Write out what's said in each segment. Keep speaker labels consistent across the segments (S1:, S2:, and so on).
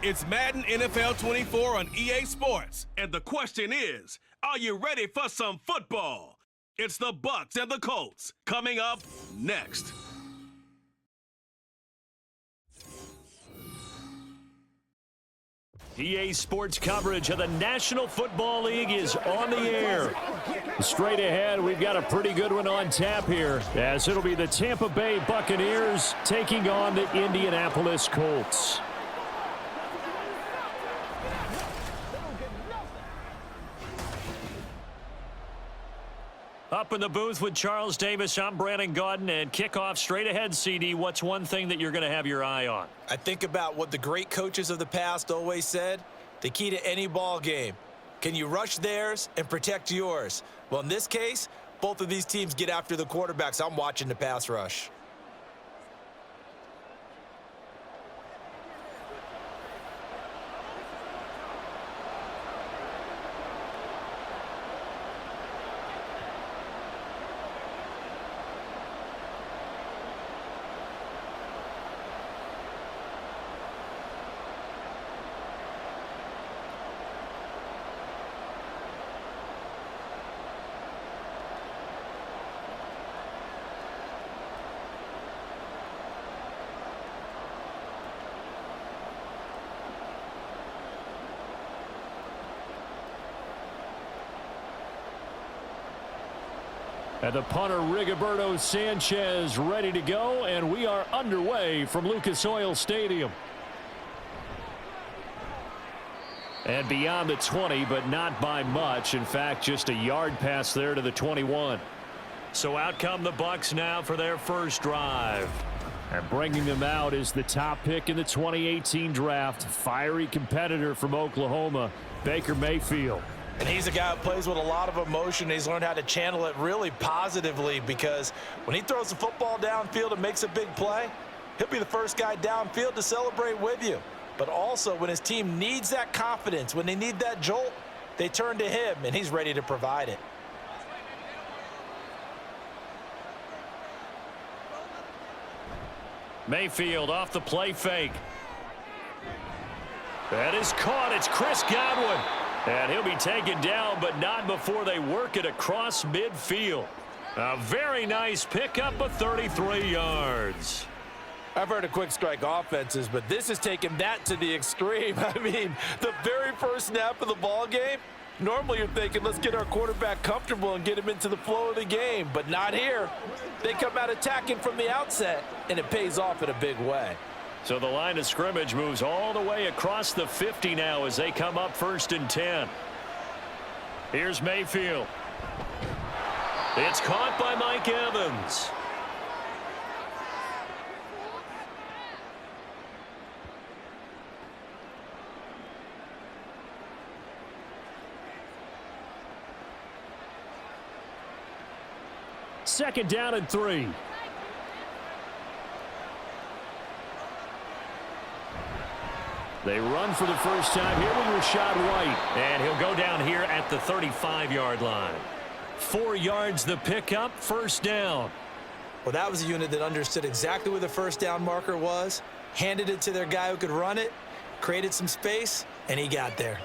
S1: It's Madden NFL 24 on EA Sports. And the question is, are you ready for some football? It's the Bucs and the Colts coming up next.
S2: EA Sports coverage of the National Football League is on the air. Straight ahead, we've got a pretty good one on tap here, as it'll be the Tampa Bay Buccaneers taking on the Indianapolis Colts. Up in the booth with Charles Davis, I'm Brandon Gaudin, and kickoff straight ahead, CD. What's one thing that you're going to have your eye on?
S3: I think about what the great coaches of the past always said. The key to any ball game. Can you rush theirs and protect yours? Well, in this case, both of these teams get after the quarterbacks. I'm watching the pass rush.
S2: And the punter, Rigoberto Sanchez, ready to go, and we are underway from Lucas Oil Stadium. And beyond the 20, but not by much. In fact, just a yard pass there to the 21. So out come the Bucs now for their first drive. And bringing them out is the top pick in the 2018 draft, fiery competitor from Oklahoma, Baker Mayfield.
S3: And he's a guy who plays with a lot of emotion. He's learned how to channel it really positively, because when he throws the football downfield and makes a big play, he'll be the first guy downfield to celebrate with you. But also, when his team needs that confidence, when they need that jolt, they turn to him, and he's ready to provide it.
S2: Mayfield off the play fake. That is caught. It's Chris Godwin. And he'll be taken down, but not before they work it across midfield. A very nice pickup of 33 yards.
S3: I've heard of quick strike offenses, but this is taking that to the extreme. I mean, the very first snap of the ball game, normally you're thinking, let's get our quarterback comfortable and get him into the flow of the game, but not here. They come out attacking from the outset, and it pays off in a big way.
S2: So the line of scrimmage moves all the way across the 50 now as they come up 1st and 10. Here's Mayfield. It's caught by Mike Evans. Second down and 3. They run for the first time here with Rachaad White. And he'll go down here at the 35-yard line. 4 yards the pickup, first down.
S3: Well, that was a unit that understood exactly where the first down marker was, handed it to their guy who could run it, created some space, and he got there.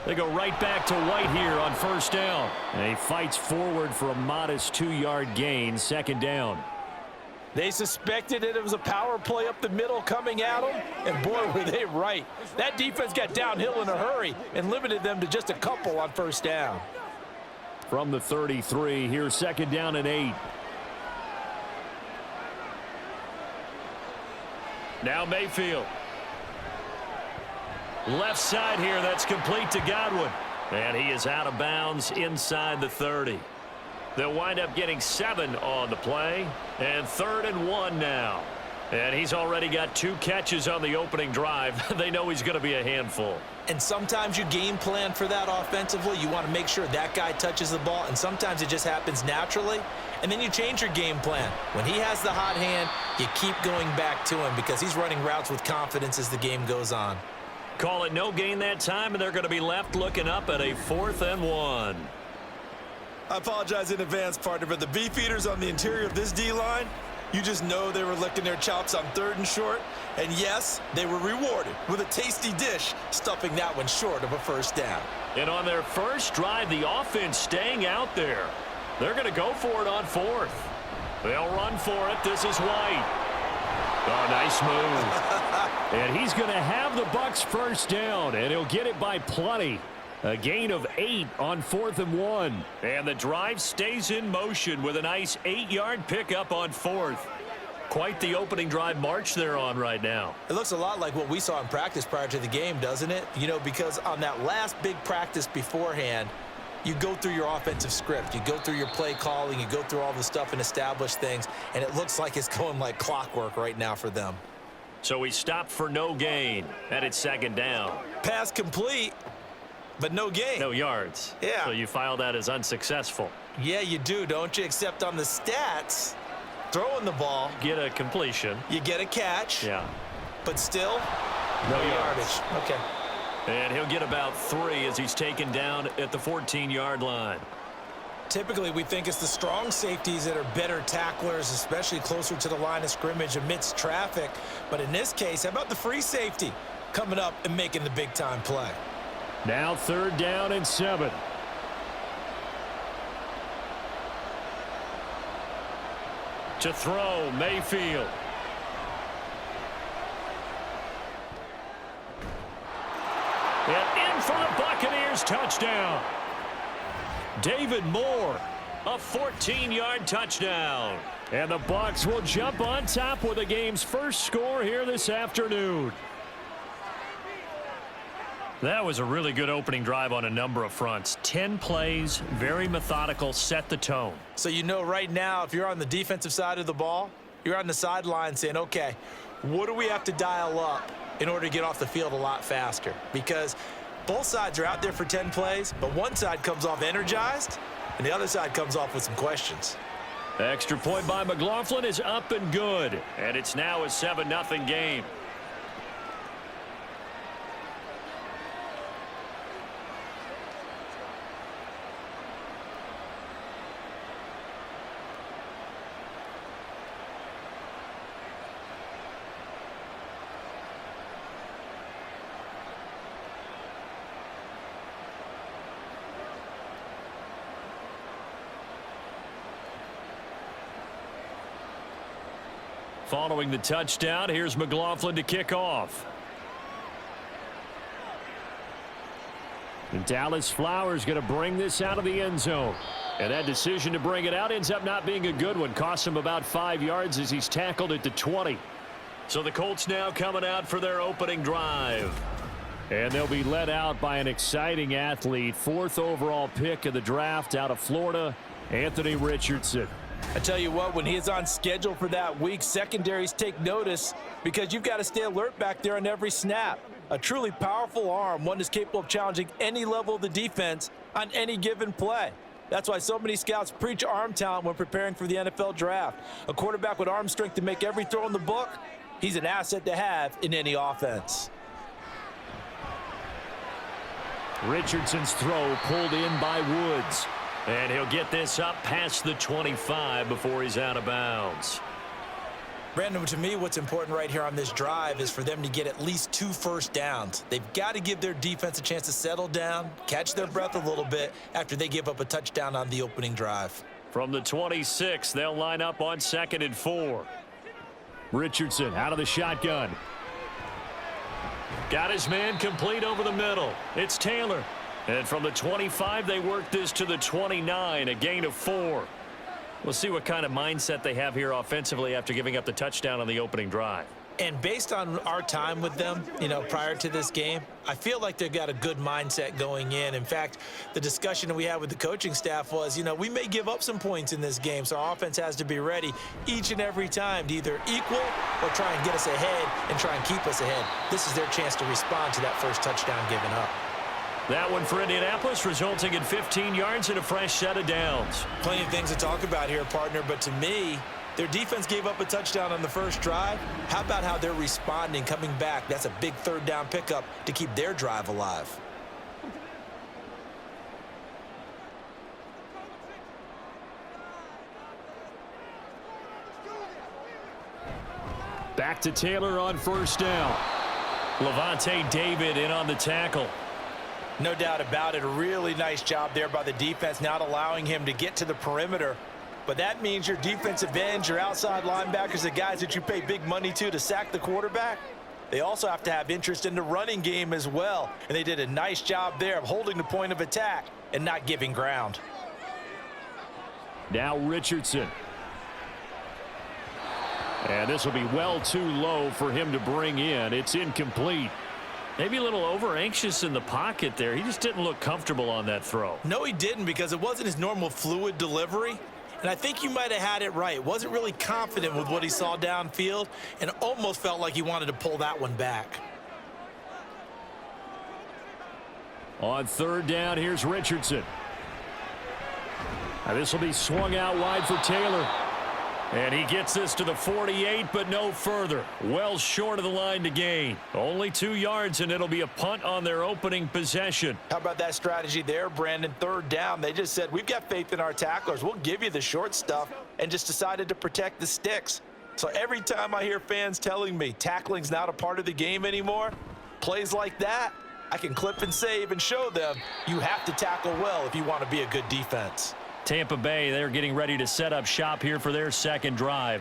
S2: They go right back to White here on first down. And he fights forward for a modest 2-yard gain, second down.
S3: They suspected it was a power play up the middle coming at them, and boy, were they right. That defense got downhill in a hurry and limited them to just a couple on first down.
S2: From the 33, here's second down and 8. Now Mayfield. Left side here, that's complete to Godwin. And he is out of bounds inside the 30. They'll wind up getting 7 on the play. And 3rd and 1 now. And he's already got 2 catches on the opening drive. They know he's going to be a handful.
S3: And sometimes you game plan for that offensively. You want to make sure that guy touches the ball. And sometimes it just happens naturally. And then you change your game plan. When he has the hot hand, you keep going back to him because he's running routes with confidence as the game goes on.
S2: Call it no gain that time, and they're going to be left looking up at a 4th and 1.
S3: I apologize in advance, partner, but the beef eaters on the interior of this D-line, you just know they were licking their chops on 3rd and short. And yes, they were rewarded with a tasty dish, stuffing that one short of a first down.
S2: And on their first drive, the offense staying out there. They're going to go for it on 4th. They'll run for it. This is White. Oh, nice move. And he's going to have the Bucs first down, and he'll get it by plenty. A gain of 8 on 4th and 1. And the drive stays in motion with a nice 8-yard pickup on 4th. Quite the opening drive march they're on right now.
S3: It looks a lot like what we saw in practice prior to the game, doesn't it? You know, because on that last big practice beforehand, you go through your offensive script. You go through your play calling. You go through all the stuff and establish things. And it looks like it's going like clockwork right now for them.
S2: So he stopped for no gain. And it's 2nd down.
S3: Pass complete. But no gain.
S2: No yards.
S3: Yeah.
S2: So you file that as unsuccessful.
S3: Yeah, you do, don't you? Except on the stats, throwing the ball.
S2: Get a completion.
S3: You get a catch.
S2: Yeah.
S3: But still, no yardage. Okay.
S2: And he'll get about 3 as he's taken down at the 14-yard line.
S3: Typically, we think it's the strong safeties that are better tacklers, especially closer to the line of scrimmage amidst traffic. But in this case, how about the free safety coming up and making the big-time play?
S2: Now 3rd down and 7. To throw, Mayfield. And in for the Buccaneers touchdown. David Moore, a 14-yard touchdown. And the Bucs will jump on top with the game's first score here this afternoon. That was a really good opening drive on a number of fronts. 10 plays, very methodical, set the tone.
S3: So you know right now, if you're on the defensive side of the ball, you're on the sideline saying, okay, what do we have to dial up in order to get off the field a lot faster? Because both sides are out there for 10 plays, but one side comes off energized, and the other side comes off with some questions.
S2: Extra point by McLaughlin is up and good, and it's now a 7-0 game. Following the touchdown, here's McLaughlin to kick off. And Dallas Flowers going to bring this out of the end zone. And that decision to bring it out ends up not being a good one. Costs him about 5 yards as he's tackled at the 20. So the Colts now coming out for their opening drive. And they'll be led out by an exciting athlete. 4th overall pick of the draft out of Florida, Anthony Richardson.
S3: I tell you what, when he is on schedule for that week, secondaries take notice because you've got to stay alert back there on every snap. A truly powerful arm, one that's capable of challenging any level of the defense on any given play. That's why so many scouts preach arm talent when preparing for the NFL draft. A quarterback with arm strength to make every throw in the book, he's an asset to have in any offense.
S2: Richardson's throw pulled in by Woods. And he'll get this up past the 25 before he's out of bounds.
S3: Brandon, to me, what's important right here on this drive is for them to get at least 2 first downs. They've got to give their defense a chance to settle down, catch their breath a little bit after they give up a touchdown on the opening drive.
S2: From the 26, they'll line up on 2nd and 4. Richardson out of the shotgun. Got his man complete over the middle. It's Taylor. And from the 25, they work this to the 29, a gain of 4. We'll see what kind of mindset they have here offensively after giving up the touchdown on the opening drive.
S3: And based on our time with them, prior to this game, I feel like they've got a good mindset going in. In fact, the discussion that we had with the coaching staff was, we may give up some points in this game, so our offense has to be ready each and every time to either equal or try and get us ahead and try and keep us ahead. This is their chance to respond to that first touchdown given up.
S2: That one for Indianapolis, resulting in 15 yards and a fresh set of downs.
S3: Plenty of things to talk about here, partner, but to me, their defense gave up a touchdown on the first drive. How about how they're responding, coming back? That's a big 3rd down pickup to keep their drive alive.
S2: back to Taylor on first down. Levante David in on the tackle.
S3: No doubt about it. A really nice job there by the defense, not allowing him to get to the perimeter. But that means your defensive ends, your outside linebackers, the guys that you pay big money to sack the quarterback, they also have to have interest in the running game as well. And they did a nice job there of holding the point of attack and not giving ground.
S2: Now Richardson. And this will be well too low for him to bring in. It's incomplete. Maybe a little over-anxious in the pocket there. He just didn't look comfortable on that throw.
S3: No, he didn't, because it wasn't his normal fluid delivery. And I think you might have had it right. Wasn't really confident with what he saw downfield and almost felt like he wanted to pull that one back.
S2: On third down, here's Richardson. Now this will be swung out wide for Taylor. And he gets this to the 48, but no further. Well short of the line to gain. Only 2 yards, and it'll be a punt on their opening possession.
S3: How about that strategy there, Brandon? Third down, they just said, we've got faith in our tacklers. We'll give you the short stuff, and just decided to protect the sticks. So every time I hear fans telling me tackling's not a part of the game anymore, plays like that, I can clip and save and show them you have to tackle well if you want to be a good defense.
S2: Tampa Bay, they're getting ready to set up shop here for their second drive.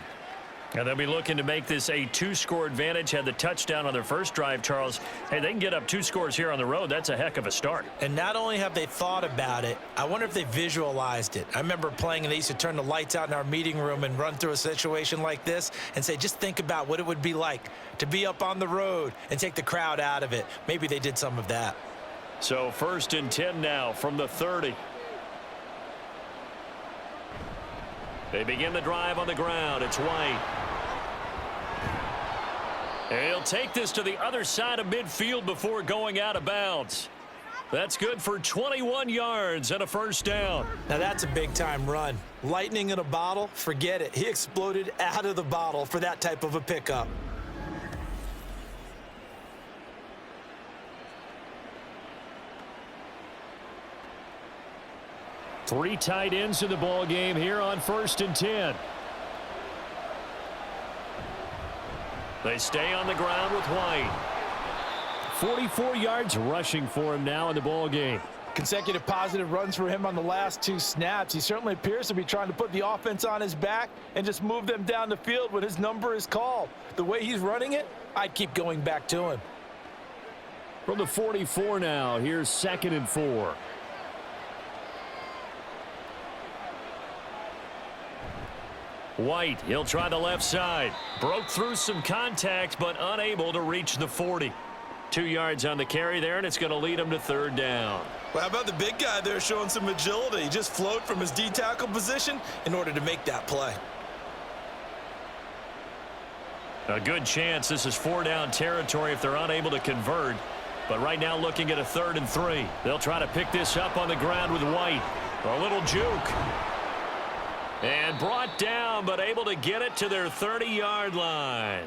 S2: And they'll be looking to make this a 2-score advantage. Had the touchdown on their first drive, Charles. Hey, they can get up 2 scores here on the road. That's a heck of a start.
S3: And not only have they thought about it, I wonder if they visualized it. I remember playing, and they used to turn the lights out in our meeting room and run through a situation like this and say, just think about what it would be like to be up on the road and take the crowd out of it. Maybe they did some of that.
S2: So 1st and 10 now from the 30. They begin the drive on the ground. It's White. He'll take this to the other side of midfield before going out of bounds. That's good for 21 yards and a first down.
S3: Now that's a big-time run. Lightning in a bottle, forget it. He exploded out of the bottle for that type of a pickup.
S2: Three tight ends in the ball game here on 1st and 10. They stay on the ground with White. 44 yards rushing for him now in the ball game.
S3: Consecutive positive runs for him on the last 2 snaps. He certainly appears to be trying to put the offense on his back and just move them down the field when his number is called. The way he's running it, I'd keep going back to him.
S2: From the 44 now, here's 2nd and 4. White, he'll try the left side. Broke through some contact, but unable to reach the 40. 2 yards on the carry there, and it's going to lead him to 3rd down.
S3: Well, how about the big guy there showing some agility? He just flowed from his D-tackle position in order to make that play.
S2: A good chance this is 4-down territory if they're unable to convert. But right now looking at a 3rd and 3. They'll try to pick this up on the ground with White. A little juke. And brought down, but able to get it to their 30-yard line.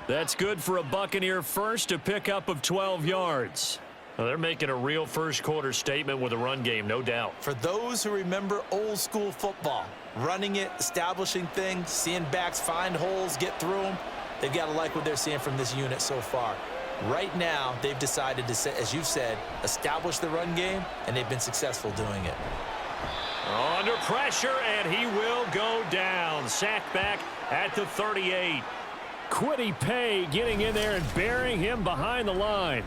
S2: That's good for a Buccaneer first, a pickup of 12 yards. Well, they're making a real first-quarter statement with a run game, no doubt.
S3: For those who remember old-school football, running it, establishing things, seeing backs find holes, get through them, they've got to like what they're seeing from this unit so far. Right now, they've decided to, as you've said, establish the run game, and they've been successful doing it.
S2: Under pressure, and he will go down. Sacked back at the 38. Quiddy Pay getting in there and burying him behind the line.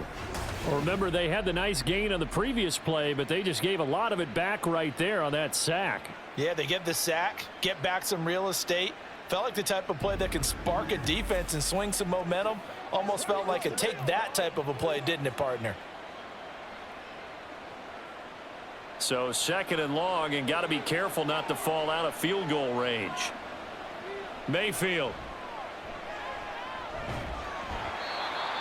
S2: Well, remember, they had the nice gain on the previous play, but they just gave a lot of it back right there on that sack.
S3: Yeah, they get the sack, get back some real estate. Felt like the type of play that can spark a defense and swing some momentum. Almost felt like a take that type of a play, didn't it, partner?
S2: So 2nd and long, and got to be careful not to fall out of field goal range. Mayfield.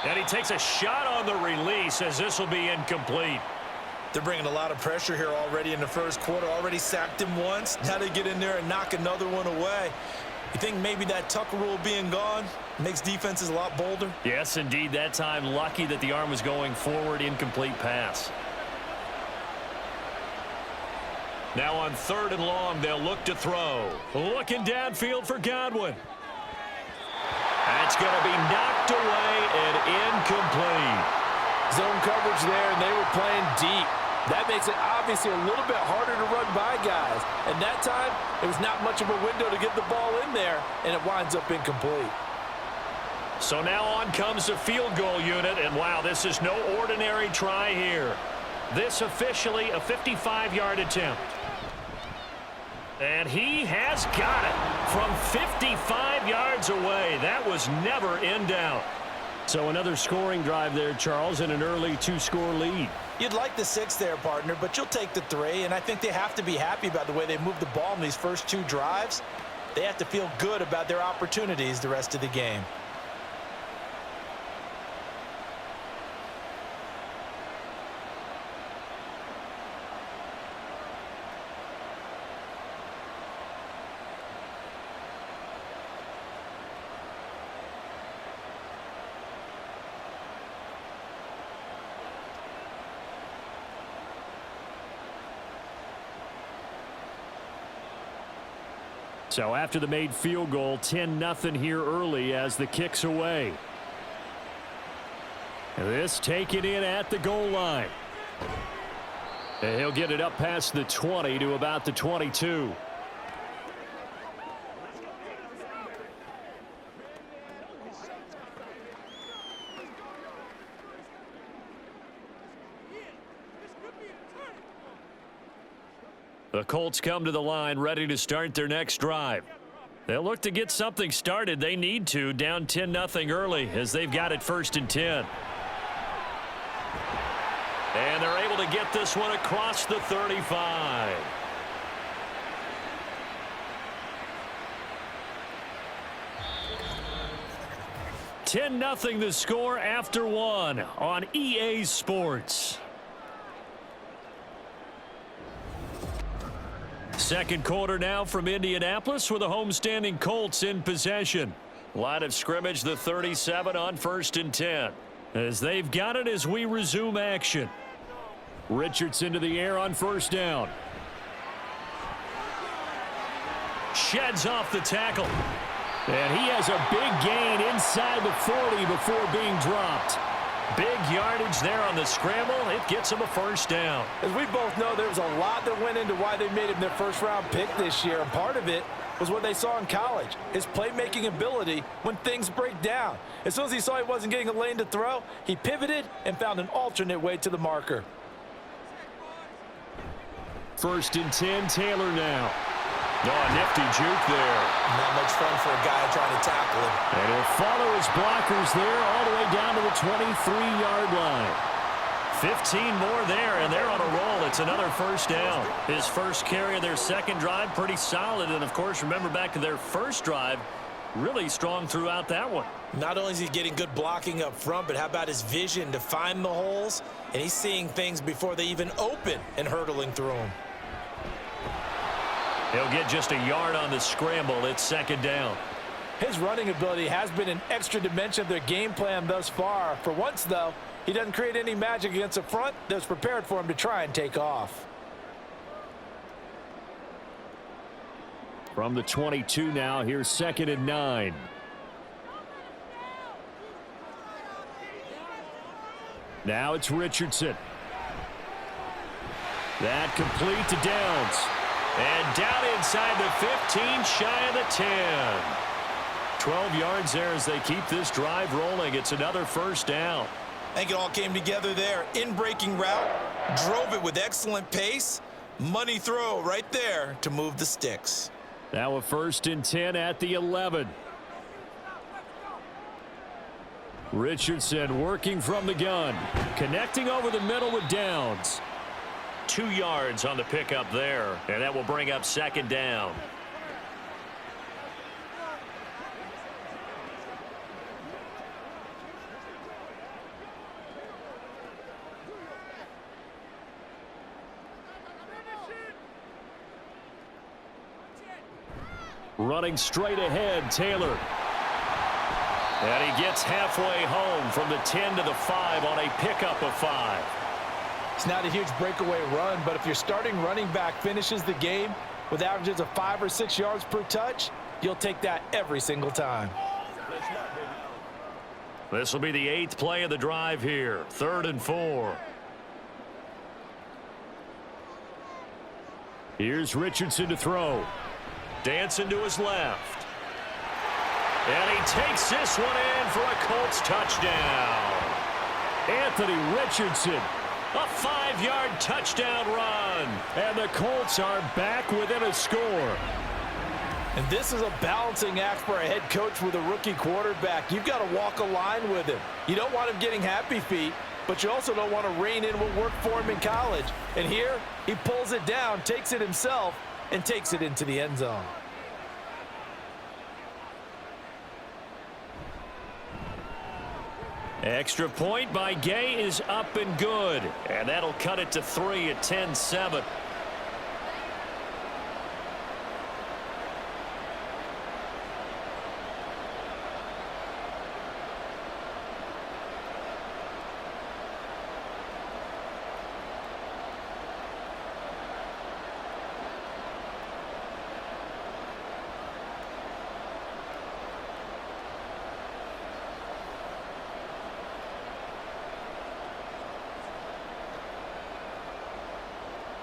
S2: And he takes a shot on the release as this will be incomplete.
S3: They're bringing a lot of pressure here already in the first quarter. Already sacked him once. Now they get in there and knock another one away. You think maybe that Tucker rule being gone makes defenses a lot bolder?
S2: Yes, indeed. That time, lucky that the arm was going forward. Incomplete pass. Now on 3rd and long, they'll look to throw. Looking downfield for Godwin. And It's going to be knocked away and incomplete.
S3: Zone coverage there, and they were playing deep. That makes it obviously a little bit harder to run by guys. And that time, it was not much of a window to get the ball in there, and it winds up incomplete.
S2: So now on comes the field goal unit, and wow, this is no ordinary try here. This officially a 55-yard attempt. And he has got it from 55 yards away. That was never in doubt.
S4: So another scoring drive there, Charles, and an early 2-score lead.
S3: You'd like the 6 there, partner, but you'll take the 3, and I think they have to be happy about the way they moved the ball in these first 2 drives. They have to feel good about their opportunities the rest of the game.
S4: So after the made field goal, 10-0 here early as the kick's away. This taken in at the goal line. And he'll get it up past the 20 to about the 22. The Colts come to the line ready to start their next drive. They'll look to get something started. They need to, down 10-0 early as they've got it 1st and 10. And they're able to get this one across the 35. $10-0 the score after 1 on EA Sports. Second quarter now from Indianapolis with the homestanding Colts in possession. Line of scrimmage, the 37 on 1st and 10. As they've got it as we resume action. Richardson to the air on 1st down. Sheds off the tackle. And he has a big gain inside the 40 before being dropped. Big yardage there on the scramble. It gets him a 1st down.
S3: As we both know, there was a lot that went into why they made him their 1st-round pick this year. And part of it was what they saw in college, his playmaking ability when things break down. As soon as he saw he wasn't getting a lane to throw, he pivoted and found an alternate way to the marker.
S4: 1st and 10, Taylor now. Oh, a nifty juke there.
S3: Not much fun for a guy trying to tackle him.
S4: And he'll follow his blockers there all the way down to the 23-yard line. 15 more there, and they're on a roll. It's another 1st down. His first carry of their second drive, pretty solid. And, of course, remember back to their first drive, really strong throughout that one.
S3: Not only is he getting good blocking up front, but how about his vision to find the holes? And he's seeing things before they even open and hurtling through them.
S2: He'll get just a yard on the scramble. It's 2nd down.
S3: His running ability has been an extra dimension of their game plan thus far. For once, though, he doesn't create any magic against the front that's prepared for him to try and take off.
S4: From the 22 now, here's 2nd and 9. Now it's Richardson. That complete to Downs. And down inside the 15, shy of the 10. 12 yards there as they keep this drive rolling. It's another 1st down.
S3: I think it all came together there. In-breaking route, drove it with excellent pace. Money throw right there to move the sticks.
S4: Now a 1st and 10 at the 11. Richardson working from the gun. Connecting over the middle with Downs.
S2: 2 yards on the pickup there, and that will bring up 2nd down.
S4: Running straight ahead, Taylor.
S2: And he gets halfway home from the 10 to the 5 on a pickup of 5.
S3: It's not a huge breakaway run, but if your starting running back finishes the game with averages of 5 or 6 yards per touch, you'll take that every single time.
S2: This will be the 8th play of the drive here. 3rd and 4.
S4: Here's Richardson to throw.
S2: Dancing to his left. And he takes this one in for a Colts touchdown.
S4: Anthony Richardson.
S2: A 5-yard touchdown run.
S4: And the Colts are back within a score.
S3: And this is a balancing act for a head coach with a rookie quarterback. You've got to walk a line with him. You don't want him getting happy feet, but you also don't want to rein in what worked for him in college. And here, he pulls it down, takes it himself, and takes it into the end zone.
S2: Extra point by Gay is up and good. And that'll cut it to 3 at 10-7.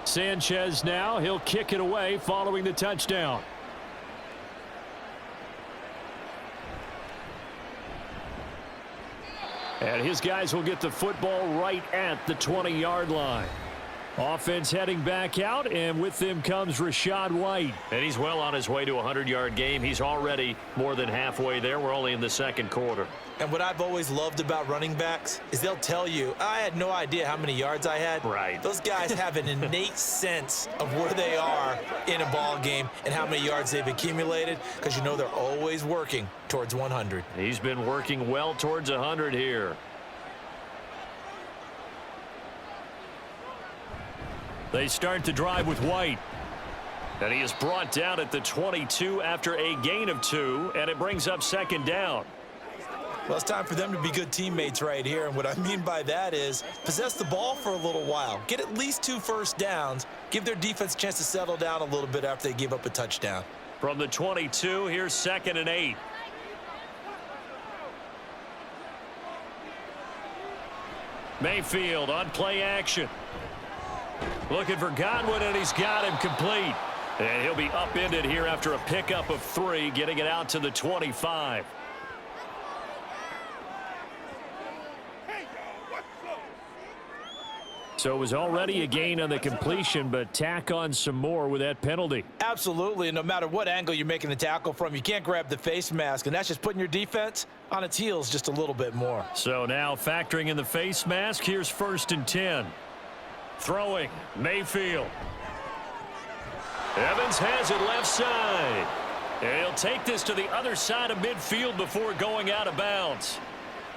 S4: Sanchez now. He'll kick it away following the touchdown. And his guys will get the football right at the 20-yard line. Offense heading back out, and with them comes Rachaad White.
S2: And he's well on his way to a 100-yard game. He's already more than halfway there. We're only in the second quarter.
S3: And what I've always loved about running backs is they'll tell you, I had no idea how many yards I had.
S2: Right.
S3: Those guys have an innate sense of where they are in a ball game and how many yards they've accumulated, because you know they're always working towards 100.
S2: He's been working well towards 100 here.
S4: They start to drive with White.
S2: And he is brought down at the 22 after a gain of 2, and it brings up 2nd down.
S3: Well, it's time for them to be good teammates right here, and what I mean by that is possess the ball for a little while. Get at least 2 first downs. Give their defense a chance to settle down a little bit after they give up a touchdown.
S2: From the 22, here's 2nd and 8. Mayfield on play action. Looking for Godwin, and he's got him complete. And he'll be upended here after a pickup of 3, getting it out to the 25.
S4: So it was already a gain on the completion, but tack on some more with that penalty.
S3: Absolutely, and no matter what angle you're making the tackle from, you can't grab the face mask, and that's just putting your defense on its heels just a little bit more.
S2: So now factoring in the face mask, here's 1st and 10. Throwing, Mayfield. Evans has it left side. And he'll take this to the other side of midfield before going out of bounds.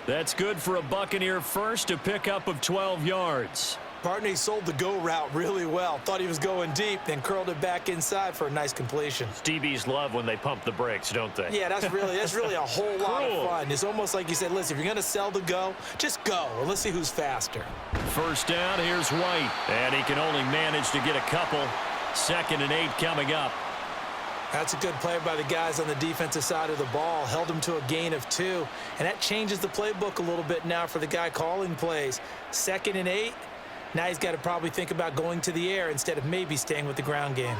S2: That's good for a Buccaneer first, a pickup of 12 yards.
S3: Partner, he sold the go route really well. Thought he was going deep, then curled it back inside for a nice completion.
S2: DBs love when they pump the brakes, don't they?
S3: Yeah, that's really a whole lot of fun. It's almost like you said, listen, if you're going to sell the go, just go. And let's see who's faster.
S2: 1st down, here's White. And he can only manage to get a couple. 2nd and 8 coming up.
S3: That's a good play by the guys on the defensive side of the ball. Held him to a gain of 2. And that changes the playbook a little bit now for the guy calling plays. 2nd and 8. Now he's got to probably think about going to the air instead of maybe staying with the ground game.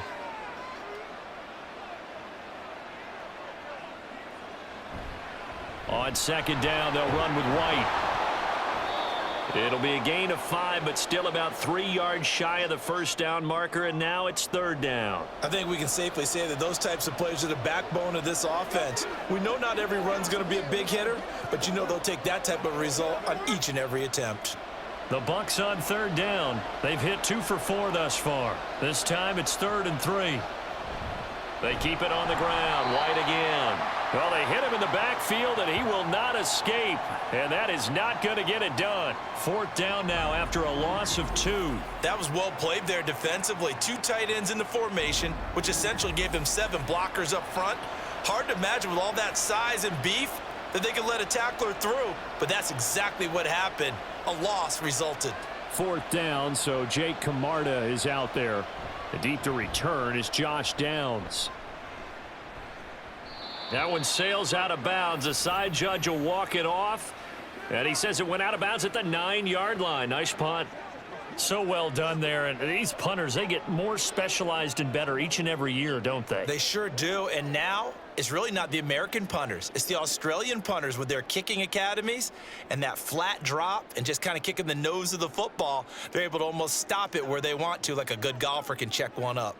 S2: On 2nd down, they'll run with White. It'll be a gain of 5, but still about 3 yards shy of the 1st down marker, and now it's 3rd down.
S3: I think we can safely say that those types of plays are the backbone of this offense. We know not every run's going to be a big hitter, but you know they'll take that type of result on each and every attempt.
S2: The Bucs on 3rd down. They've hit 2 for 4 thus far. This time it's 3rd and 3. They keep it on the ground. White again. Well, they hit him in the backfield, and he will not escape. And that is not going to get it done. 4th down now after a loss of 2.
S3: That was well played there defensively. 2 tight ends in the formation, which essentially gave them 7 blockers up front. Hard to imagine with all that size and beef that they could let a tackler through, but that's exactly what happened. A loss resulted.
S4: 4th down, so Jake Camarda is out there. Deep to return is Josh Downs.
S2: That one sails out of bounds. The side judge will walk it off.
S4: And he says it went out of bounds at the 9-yard line. Nice punt. So well done there. And these punters, they get more specialized and better each and every year, don't they?
S3: They sure do. And now it's really not the American punters. It's the Australian punters with their kicking academies and that flat drop and just kind of kicking the nose of the football. They're able to almost stop it where they want to, like a good golfer can check one up.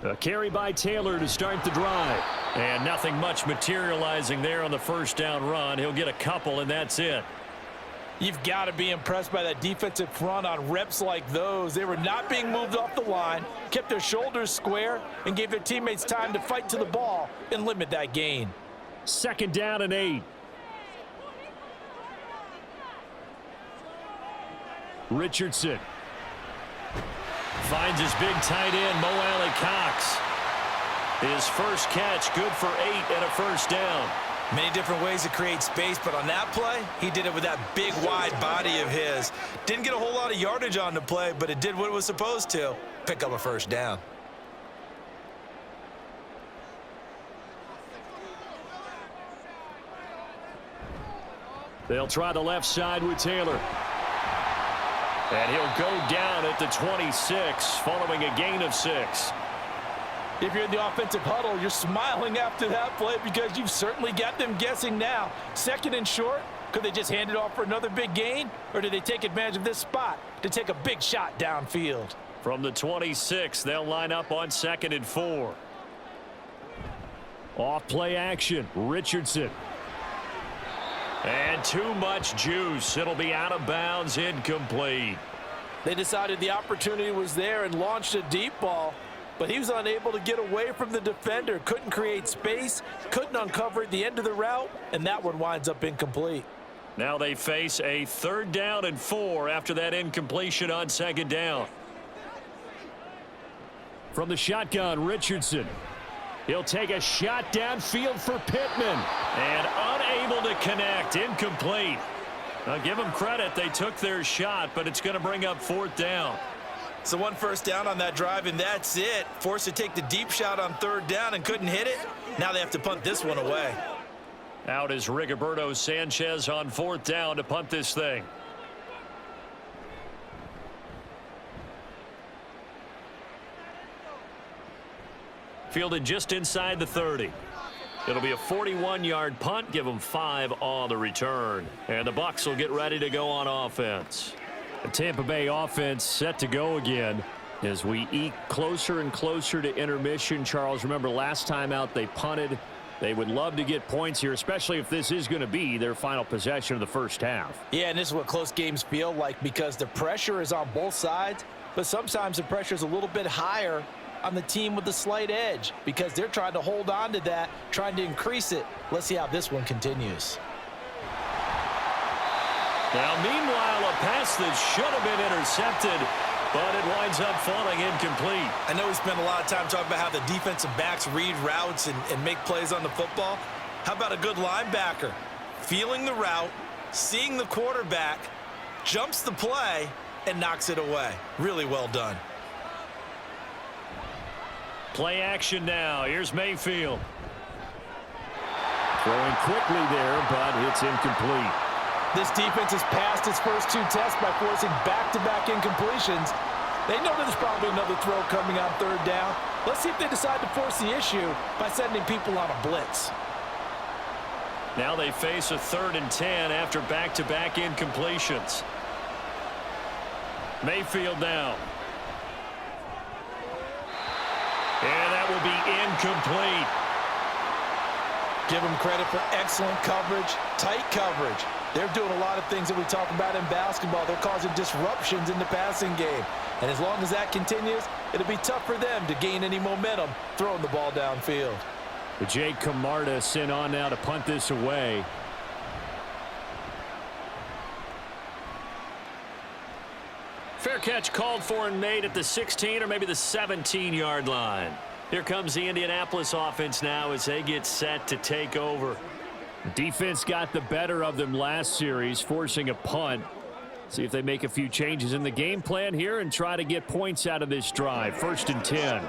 S4: A carry by Taylor to start the drive. And nothing much materializing there on the first down run. He'll get a couple, and that's it.
S3: You've got to be impressed by that defensive front on reps like those. They were not being moved off the line, kept their shoulders square, and gave their teammates time to fight to the ball and limit that gain.
S4: 2nd down and 8. Richardson finds his big tight end, Mo Alley-Cox. His first catch, good for 8 and a first down.
S3: Many different ways to create space, but on that play, he did it with that big, wide body of his. Didn't get a whole lot of yardage on the play, but it did what it was supposed to. Pick up a first down.
S4: They'll try the left side with Taylor. And he'll go down at the 26, following a gain of 6.
S3: If you're in the offensive huddle, you're smiling after that play because you've certainly got them guessing now. 2nd and short, could they just hand it off for another big gain? Or do they take advantage of this spot to take a big shot downfield?
S4: From the 26, they'll line up on 2nd and 4. Off play action, Richardson. And too much juice. It'll be out of bounds, incomplete.
S3: They decided the opportunity was there and launched a deep ball, but he was unable to get away from the defender. Couldn't create space, couldn't uncover at the end of the route, and that one winds up incomplete.
S4: Now they face a 3rd down and 4 after that incompletion on 2nd down. From the shotgun, Richardson. He'll take a shot downfield for Pittman. And unable to connect. Incomplete. Now give them credit. They took their shot, but it's going to bring up 4th down.
S3: So 1 first down on that drive, and that's it. Forced to take the deep shot on 3rd down and couldn't hit it. Now they have to punt this one away.
S4: Out is Rigoberto Sanchez on 4th down to punt this thing. Fielded just inside the 30. It'll be a 41-yard punt. Give them 5 on the return. And the Bucs will get ready to go on offense. The Tampa Bay offense set to go again as we eke closer and closer to intermission. Charles, remember last time out they punted. They would love to get points here, especially if this is going to be their final possession of the first half.
S3: Yeah, and this is what close games feel like because the pressure is on both sides, but sometimes the pressure is a little bit higher on the team with the slight edge because they're trying to hold on to that, trying to increase it. Let's see how this one continues.
S4: Now, meanwhile, a pass that should have been intercepted, but it winds up falling incomplete.
S3: I know we spent a lot of time talking about how the defensive backs read routes and make plays on the football. How about a good linebacker? Feeling the route, seeing the quarterback, jumps the play, and knocks it away. Really well done.
S4: Play action now. Here's Mayfield. Throwing quickly there, but it's incomplete.
S3: This defense has passed its first 2 tests by forcing back-to-back incompletions. They know there's probably another throw coming on 3rd down. Let's see if they decide to force the issue by sending people on a blitz.
S4: Now they face a 3rd and 10 after back-to-back incompletions. Mayfield now. And that will be incomplete.
S3: Give them credit for excellent coverage, tight coverage. They're doing a lot of things that we talk about in basketball. They're causing disruptions in the passing game. And as long as that continues, it'll be tough for them to gain any momentum throwing the ball downfield.
S4: Jake Camarda sent on now to punt this away. Fair catch called for and made at the 16 or maybe the 17-yard line. Here comes the Indianapolis offense now as they get set to take over. Defense got the better of them last series, forcing a punt. See if they make a few changes in the game plan here and try to get points out of this drive. 1st and 10.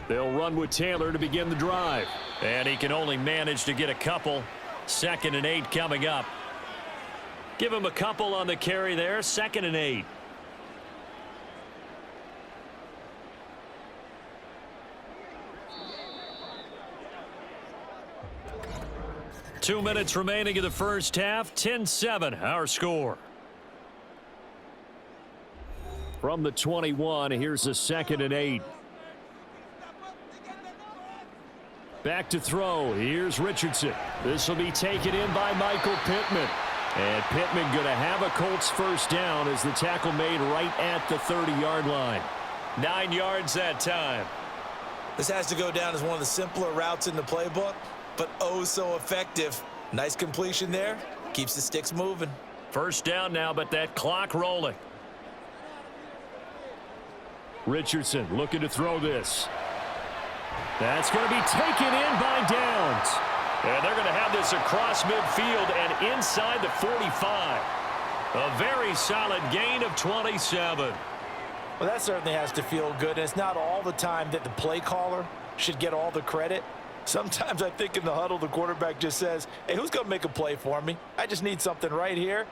S2: They'll run with Taylor to begin the drive.
S4: And he can only manage to get a couple. 2nd and 8 coming up. Give him a couple on the carry there. 2nd and 8. Two minutes remaining in the first half. 10-7 our score.
S2: From the 21, here's a 2nd and 8. Back to throw. Here's Richardson. This will be taken in by Michael Pittman. And Pittman going to have a Colts first down as the tackle made right at the 30-yard line.
S4: 9 yards that time.
S3: This has to go down as one of the simpler routes in the playbook, but oh so effective. Nice completion there. Keeps the sticks moving.
S4: First down now, but that clock rolling.
S2: Richardson looking to throw this. That's going to be taken in by Downs.
S4: And they're going to have this across midfield and inside the 45. A very solid gain of 27.
S3: Well, that certainly has to feel good. And it's not all the time that the play caller should get all the credit. Sometimes I think in the huddle, the quarterback just says, hey, who's going to make a play for me? I just need something right here.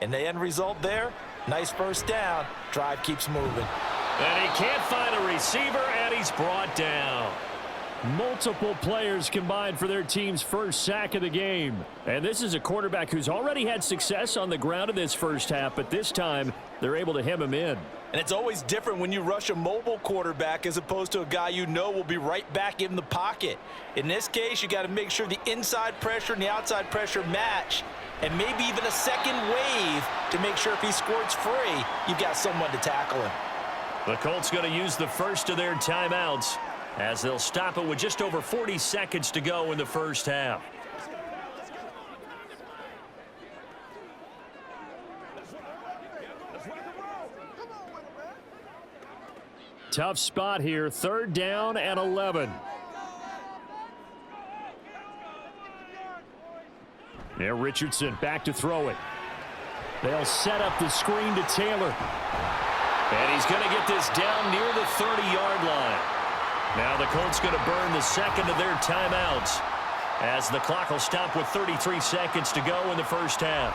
S3: And the end result there, nice first down. Drive keeps moving.
S4: And he can't find a receiver, and he's brought down.
S2: Multiple players combined for their team's first sack of the game. And this is a quarterback who's already had success on the ground in this first half, but this time they're able to hem him in.
S3: And it's always different when you rush a mobile quarterback as opposed to a guy you know will be right back in the pocket. In this case, you got to make sure the inside pressure and the outside pressure match, and maybe even a second wave to make sure if he squirts free, you've got someone to tackle him.
S4: The Colts going to use the first of their timeouts as they'll stop it with just over 40 seconds to go in the first half.
S2: Tough spot here, 3rd down and 11. Now Richardson back to throw it. They'll set up the screen to Taylor.
S4: And he's going to get this down near the 30-yard line. Now the Colts going to burn the second of their timeouts as the clock will stop with 33 seconds to go in the first half.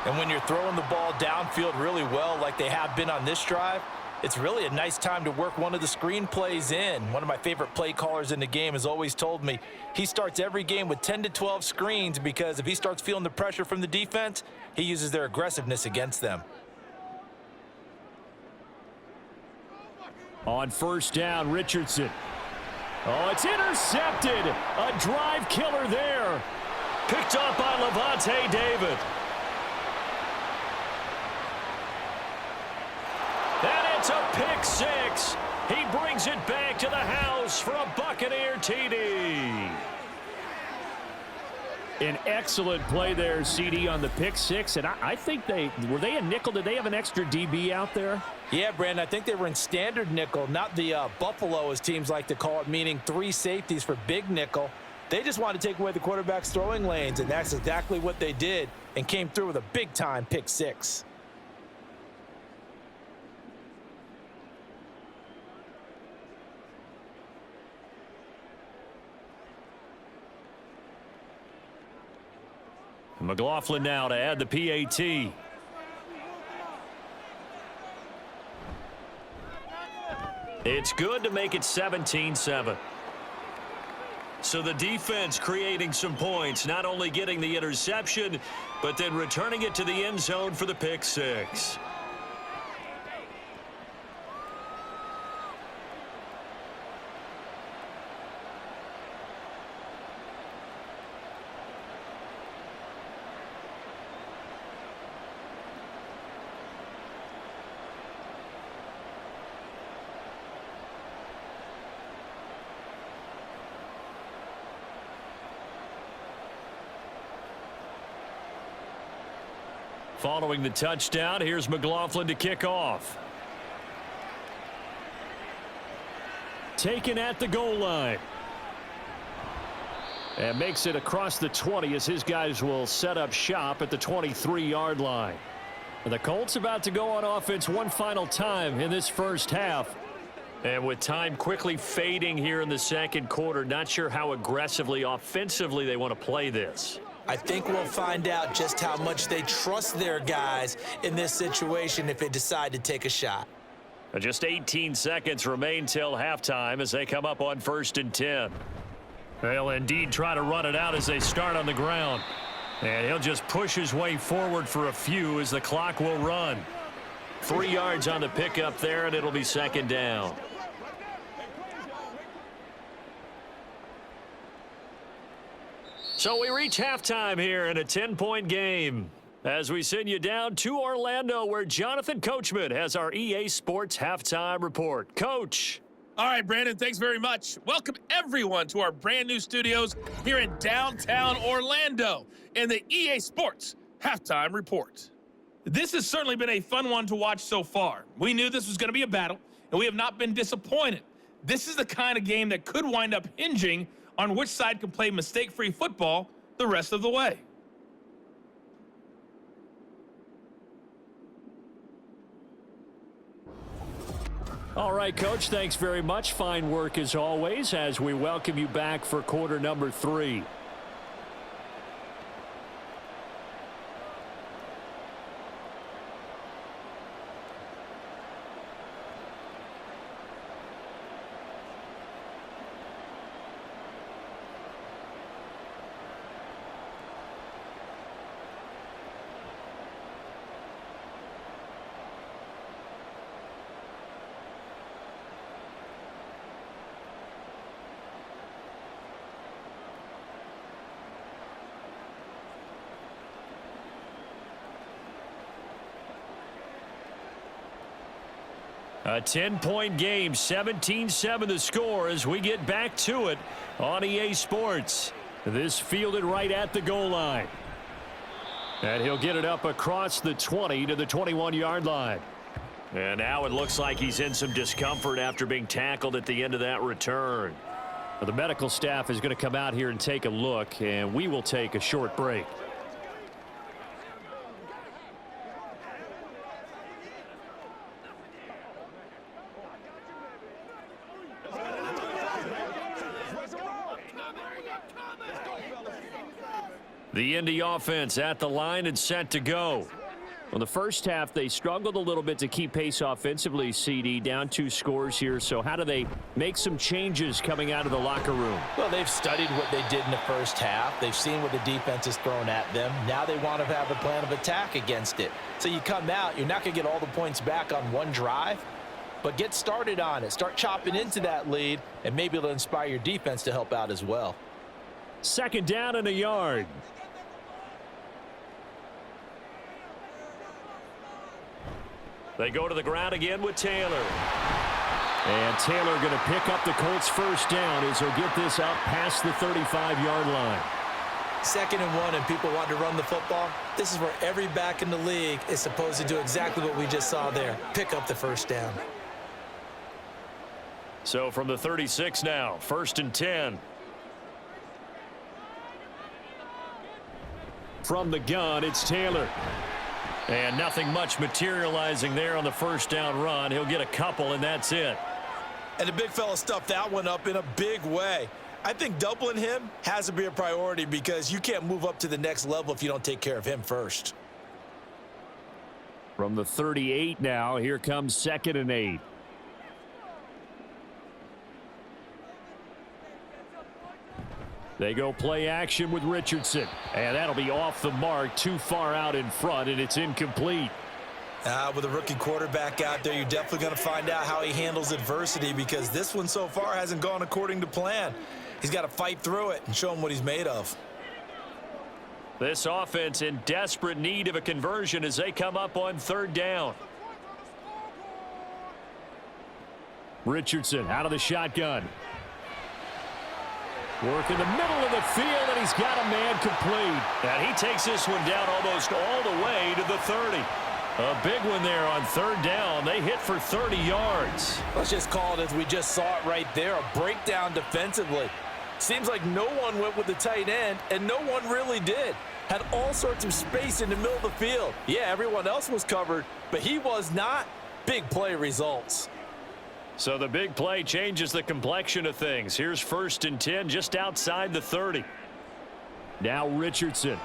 S3: And when you're throwing the ball downfield really well like they have been on this drive, it's really a nice time to work one of the screen plays in. One of my favorite play callers in the game has always told me he starts every game with 10 to 12 screens because if he starts feeling the pressure from the defense, he uses their aggressiveness against them.
S2: On first down, Richardson. Oh, it's intercepted. A drive killer there.
S4: Picked up by Levante David. And it's a pick six. He brings it back to the house for a Buccaneer TD.
S2: An excellent play there, CD, on the pick six. And I think were they a nickel? Did they have an extra DB out there?
S3: Yeah, Brandon, I think they were in standard nickel, not the Buffalo, as teams like to call it, meaning 3 safeties for big nickel. They just wanted to take away the quarterback's throwing lanes, and that's exactly what they did and came through with a big-time pick six.
S4: McLaughlin now to add the PAT. It's good to make it 17-7. So the defense creating some points, not only getting the interception, but then returning it to the end zone for the pick six. Following the touchdown, here's McLaughlin to kick off.
S2: Taken at the goal line. And makes it across the 20 as his guys will set up shop at the 23-yard line. And the Colts about to go on offense one final time in this first half. And with time quickly fading here in the second quarter, not sure how aggressively, offensively they want to play this.
S3: I think we'll find out just how much they trust their guys in this situation if they decide to take a shot.
S2: Just 18 seconds remain till halftime as they come up on 1st and 10. They'll indeed try to run it out as they start on the ground. And he'll just push his way forward for a few as the clock will run. 3 yards on the pickup there, and it'll be 2nd down. So we reach halftime here in a 10-point game as we send you down to Orlando where Jonathan Coachman has our EA Sports Halftime Report. Coach.
S5: All right, Brandon, thanks very much. Welcome, everyone, to our brand new studios here in downtown Orlando in the EA Sports Halftime Report. This has certainly been a fun one to watch so far. We knew this was going to be a battle, and we have not been disappointed. This is the kind of game that could wind up hinging on which side can play mistake-free football the rest of the way.
S2: All right, Coach, thanks very much. Fine work as always as we welcome you back for quarter number 3. A 10-point game, 17-7 the score as we get back to it on EA Sports. This fielded right at the goal line. And he'll get it up across the 20 to the 21-yard line. And now it looks like he's in some discomfort after being tackled at the end of that return. Well, the medical staff is going to come out here and take a look, and we will take a short break. The Indy offense at the line and set to go. Well, the first half, they struggled a little bit to keep pace offensively, CD, down 2 scores here. So how do they make some changes coming out of the locker room?
S3: Well, they've studied what they did in the first half. They've seen what the defense has thrown at them. Now they want to have a plan of attack against it. So you come out, you're not going to get all the points back on one drive, but get started on it. Start chopping into that lead, and maybe it'll inspire your defense to help out as well.
S2: 2nd down and a yard. They go to the ground again with Taylor. And Taylor going to pick up the Colts' first down as he'll get this out past the 35-yard line.
S3: 2nd and 1 and people want to run the football. This is where every back in the league is supposed to do exactly what we just saw there. Pick up the first down.
S2: So from the 36 now, 1st and 10. From the gun, it's Taylor. And nothing much materializing there on the first down run. He'll get a couple, and that's it.
S3: And the big fella stuffed that one up in a big way. I think doubling him has to be a priority because you can't move up to the next level if you don't take care of him first.
S2: From the 38 now, here comes 2nd and 8. They go play action with Richardson. And that'll be off the mark, too far out in front, and it's incomplete.
S3: With a rookie quarterback out there, you're definitely going to find out how he handles adversity because this one so far hasn't gone according to plan. He's got to fight through it and show him what he's made of.
S2: This offense in desperate need of a conversion as they come up on 3rd down. Richardson out of the shotgun. Work in the middle of the field, and he's got a man complete. And he takes this one down almost all the way to the 30. A big one there on 3rd down. They hit for 30 yards.
S3: Let's just call it as we just saw it right there, a breakdown defensively. Seems like no one went with the tight end, and no one really did. Had all sorts of space in the middle of the field. Yeah, everyone else was covered, but he was not. Big play results.
S2: So the big play changes the complexion of things. Here's 1st and 10 just outside the 30.
S4: Now Richardson.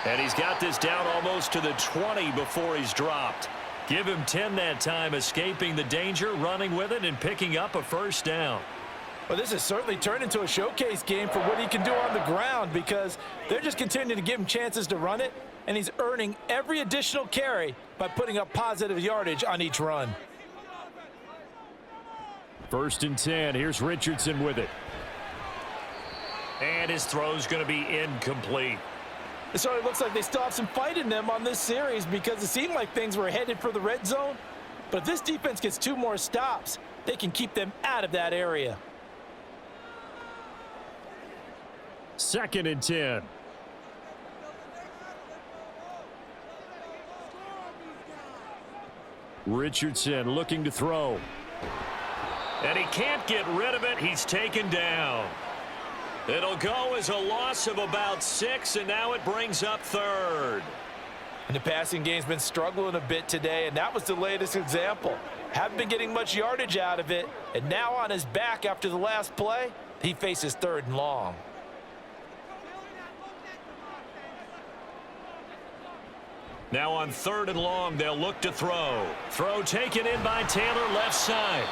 S2: And he's got this down almost to the 20 before he's dropped. Give him 10 that time, escaping the danger, running with it, and picking up a 1st down.
S3: Well, this has certainly turned into a showcase game for what he can do on the ground because they're just continuing to give him chances to run it, and he's earning every additional carry by putting up positive yardage on each run.
S4: 1st and 10. Here's Richardson with it.
S2: And his throw's going to be incomplete.
S3: It certainly looks like they still have some fight in them on this series because it seemed like things were headed for the red zone. But if this defense gets 2 more stops, they can keep them out of that area.
S4: 2nd and 10. Richardson looking to throw.
S2: And he can't get rid of it. He's taken down. It'll go as a loss of about 6, and now it brings up 3rd.
S3: And the passing game's been struggling a bit today, and that was the latest example. Haven't been getting much yardage out of it, and now on his back after the last play, he faces 3rd and long.
S2: Now on 3rd and long, they'll look to throw. Throw taken in by Taylor, left side.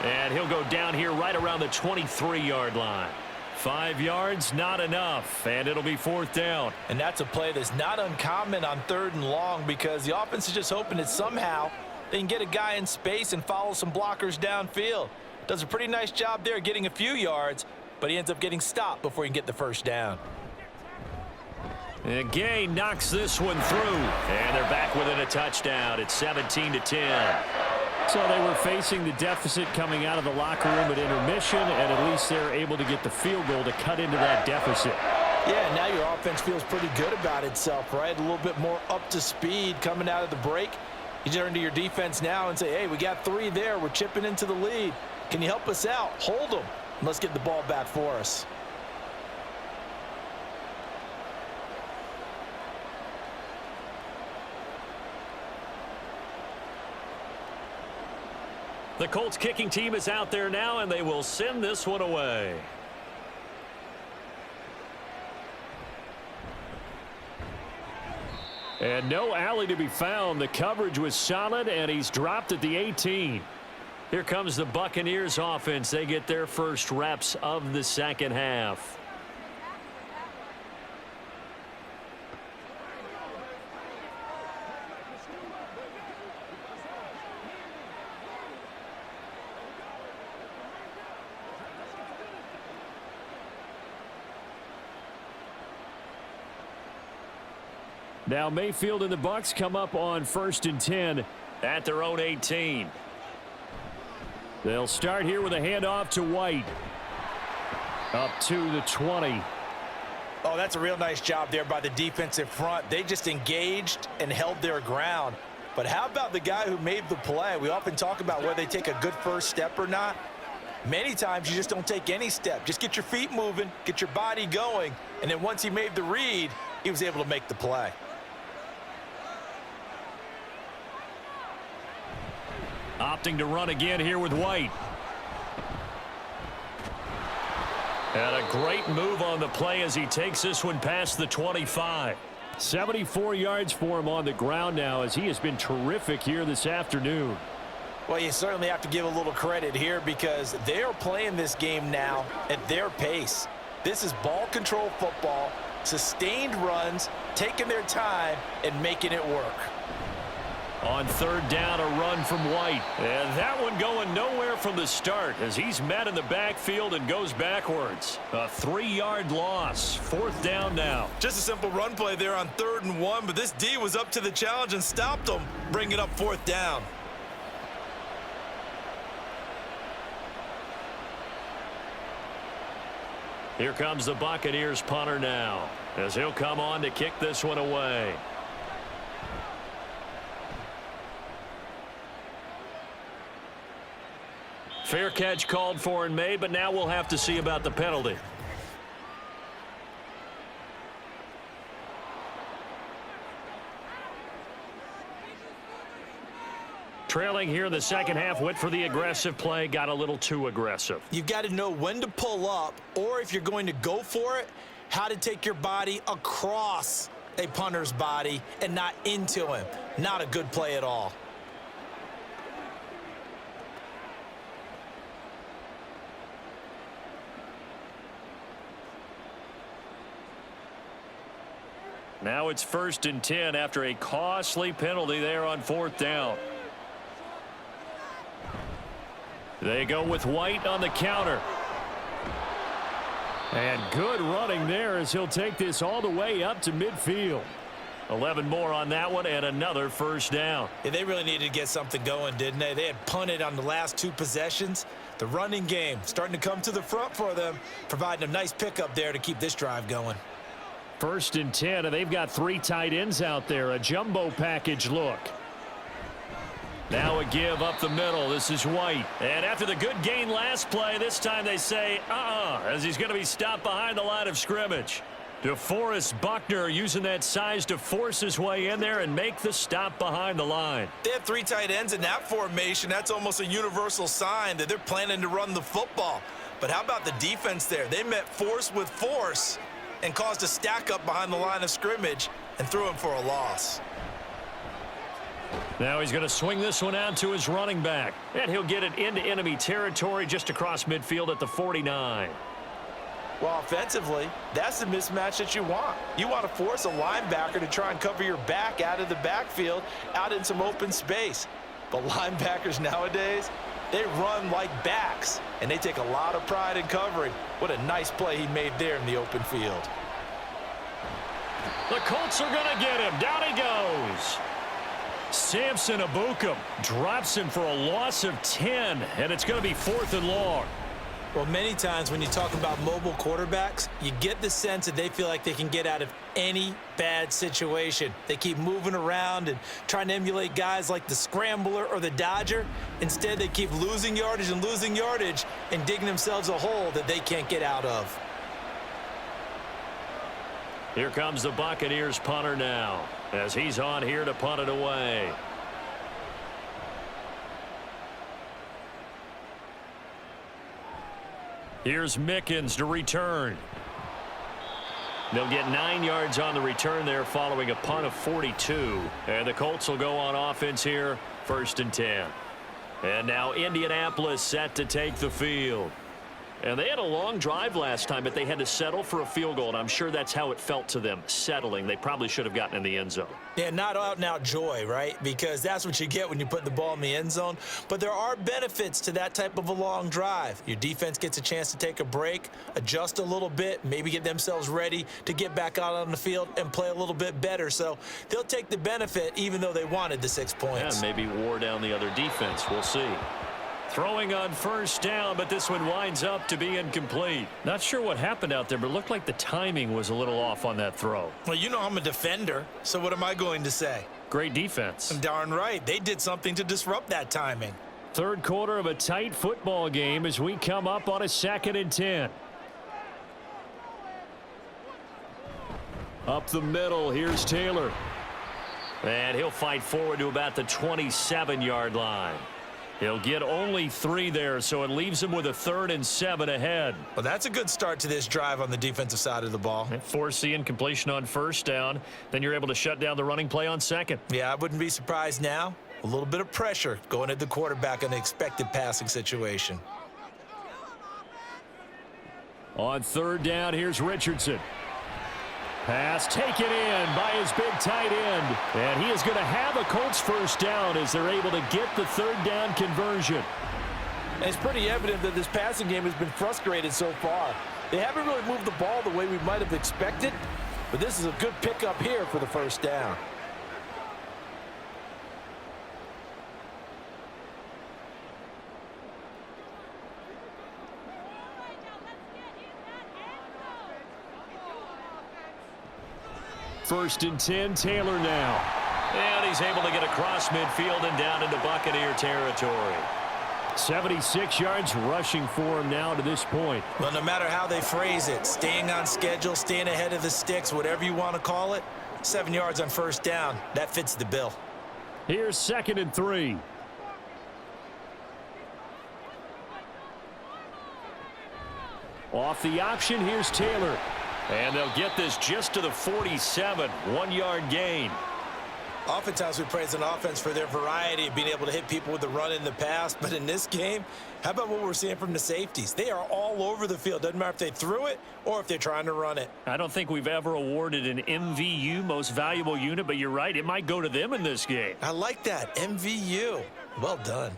S2: And he'll go down here right around the 23-yard line. 5 yards, not enough, and it'll be 4th down.
S3: And that's a play that's not uncommon on 3rd and long because the offense is just hoping that somehow they can get a guy in space and follow some blockers downfield. Does a pretty nice job there getting a few yards, but he ends up getting stopped before he can get the 1st down.
S2: And Gay knocks this one through, and they're back within a touchdown. It's 17-10.
S4: So they were facing the deficit coming out of the locker room at intermission, and at least they're able to get the field goal to cut into that deficit.
S3: Yeah, now your offense feels pretty good about itself, right? A little bit more up to speed coming out of the break. You turn to your defense now and say, hey, we got 3 there. We're chipping into the lead. Can you help us out? Hold them. And let's get the ball back for us.
S2: The Colts kicking team is out there now, and they will send this one away.
S4: And no alley to be found. The coverage was solid, and he's dropped at the 18.
S2: Here comes the Buccaneers offense. They get their first reps of the 2nd half.
S4: Now Mayfield and the Bucs come up on 1st and 10
S2: at their own 18.
S4: They'll start here with a handoff to White. Up to the 20.
S3: Oh, that's a real nice job there by the defensive front. They just engaged and held their ground. But how about the guy who made the play? We often talk about whether they take a good first step or not. Many times you just don't take any step. Just get your feet moving, get your body going, and then once he made the read, he was able to make the play.
S2: Opting to run again here with White. And a great move on the play as he takes this one past the 25.
S4: 74 yards for him on the ground now as he has been terrific here this afternoon.
S3: Well, you certainly have to give a little credit here because they are playing this game now at their pace. This is ball control football, sustained runs, taking their time, and making it work.
S2: On 3rd down, a run from White. And that one going nowhere from the start as he's met in the backfield and goes backwards. A 3-yard loss. 4th down now.
S3: Just a simple run play there on 3rd and 1, but this D was up to the challenge and stopped them, bringing up 4th down.
S2: Here comes the Buccaneers punter now as he'll come on to kick this one away. Fair catch called for and made, but now we'll have to see about the penalty. Trailing here in the second half, went for the aggressive play, got a little too aggressive.
S3: You've got to know when to pull up, or if you're going to go for it, how to take your body across a punter's body and not into him. Not a good play at all.
S2: Now it's 1st and 10 after a costly penalty there on 4th down. They go with White on the counter. And good running there as he'll take this all the way up to midfield. 11 more on that one and another 1st down.
S3: Yeah, they really needed to get something going, didn't they? They had punted on the last 2 possessions. The running game starting to come to the front for them, providing a nice pickup there to keep this drive going.
S2: 1st and 10, and they've got 3 tight ends out there. A jumbo package look. Now a give up the middle. This is White. And after the good gain last play, this time they say, as he's going to be stopped behind the line of scrimmage. DeForest Buckner using that size to force his way in there and make the stop behind the line.
S3: They have 3 tight ends in that formation. That's almost a universal sign that they're planning to run the football. But how about the defense there? They met force with force and caused a stack up behind the line of scrimmage and threw him for a loss.
S2: Now he's going to swing this one out to his running back. And he'll get it into enemy territory just across midfield at the 49.
S3: Well, offensively, that's the mismatch that you want. You want to force a linebacker to try and cover your back out of the backfield, out in some open space. But linebackers nowadays, they run like backs, and they take a lot of pride in covering. What a nice play he made there in the open field.
S2: The Colts are going to get him. Down he goes. Samson Abukum drops him for a loss of 10, and it's going to be 4th and long.
S3: Well, many times when you talk about mobile quarterbacks, you get the sense that they feel like they can get out of any bad situation. They keep moving around and trying to emulate guys like the Scrambler or the Dodger. Instead, they keep losing yardage and digging themselves a hole that they can't get out of.
S2: Here comes the Buccaneers punter now as he's on here to punt it away. Here's Mickens to return. They'll get 9 yards on the return there following a punt of 42. And the Colts will go on offense here, 1st and 10. And now Indianapolis set to take the field. And they had a long drive last time, but they had to settle for a field goal, and I'm sure that's how it felt to them, settling. They probably should have gotten in the end zone.
S3: Yeah, not out-and-out joy, right? Because that's what you get when you put the ball in the end zone. But there are benefits to that type of a long drive. Your defense gets a chance to take a break, adjust a little bit, maybe get themselves ready to get back out on the field and play a little bit better. So they'll take the benefit even though they wanted the 6 points.
S2: Yeah, maybe wore down the other defense. We'll see. Throwing on 1st down, but this one winds up to be incomplete. Not sure what happened out there, but it looked like the timing was a little off on that throw.
S3: Well, you know I'm a defender, so what am I going to say?
S2: Great defense.
S3: Darn right. They did something to disrupt that timing.
S2: 3rd quarter of a tight football game as we come up on a 2nd and 10. Up the middle, here's Taylor. And he'll fight forward to about the 27-yard line. He'll get only 3 there, so it leaves him with a 3rd and 7 ahead.
S3: Well, that's a good start to this drive on the defensive side of the ball.
S2: Force the incompletion on 1st down. Then you're able to shut down the running play on 2nd.
S3: Yeah, I wouldn't be surprised now. A little bit of pressure going at the quarterback in an expected passing situation.
S2: On 3rd down, here's Richardson. Pass taken in by his big tight end. And he is going to have a Colts 1st down as they're able to get the 3rd down conversion.
S3: And it's pretty evident that this passing game has been frustrated so far. They haven't really moved the ball the way we might have expected, but this is a good pickup here for the 1st down.
S2: First and 10, Taylor now. And he's able to get across midfield and down into Buccaneer territory. 76 yards rushing for him now to this point.
S3: Well, no matter how they phrase it, staying on schedule, staying ahead of the sticks, whatever you want to call it, 7 yards on 1st down, that fits the bill.
S2: Here's 2nd and 3.
S4: Off the option, here's Taylor. And they'll get this just to the 47, 1-yard gain.
S3: Oftentimes we praise an offense for their variety of being able to hit people with the run in the pass. But in this game, how about what we're seeing from the safeties? They are all over the field. Doesn't matter if they threw it or if they're trying to run it.
S4: I don't think we've ever awarded an MVU, most valuable unit, but you're right. It might go to them in this game.
S3: I like that. MVU. Well done.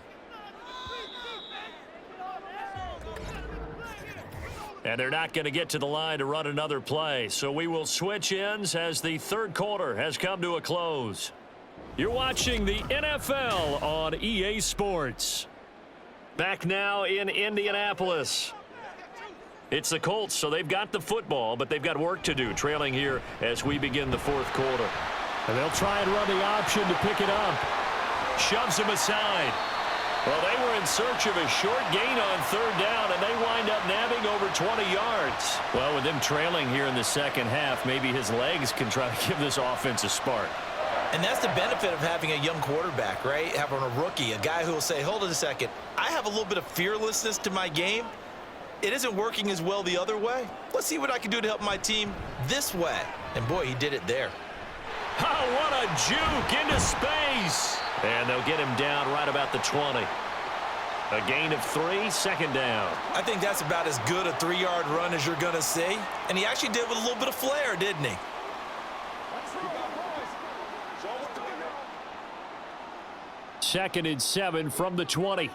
S4: And they're not going to get to the line to run another play. So we will switch ends as the third quarter has come to a close. You're watching the NFL on EA Sports. Back now in Indianapolis. It's the Colts, so they've got the football, but they've got work to do, trailing here as we begin the fourth quarter. And they'll try and run the option to pick it up. Shoves him aside. Well, they were in search of a short gain on third down, and they wind up nabbing over 20 yards. Well, with them trailing here in the second half, maybe his legs can try to give this offense a spark.
S3: And that's the benefit of having a young quarterback, right? Having a rookie, a guy who will say, hold it a second, I have a little bit of fearlessness to my game. It isn't working as well the other way. Let's see what I can do to help my team this way. And boy, he did it there.
S4: Oh, what a juke into space. And they'll get him down right about the 20. A gain of 3, second down.
S3: I think that's about as good a 3-yard run as you're going to see. And he actually did with a little bit of flair, didn't he?
S4: Second and 7 from the 20.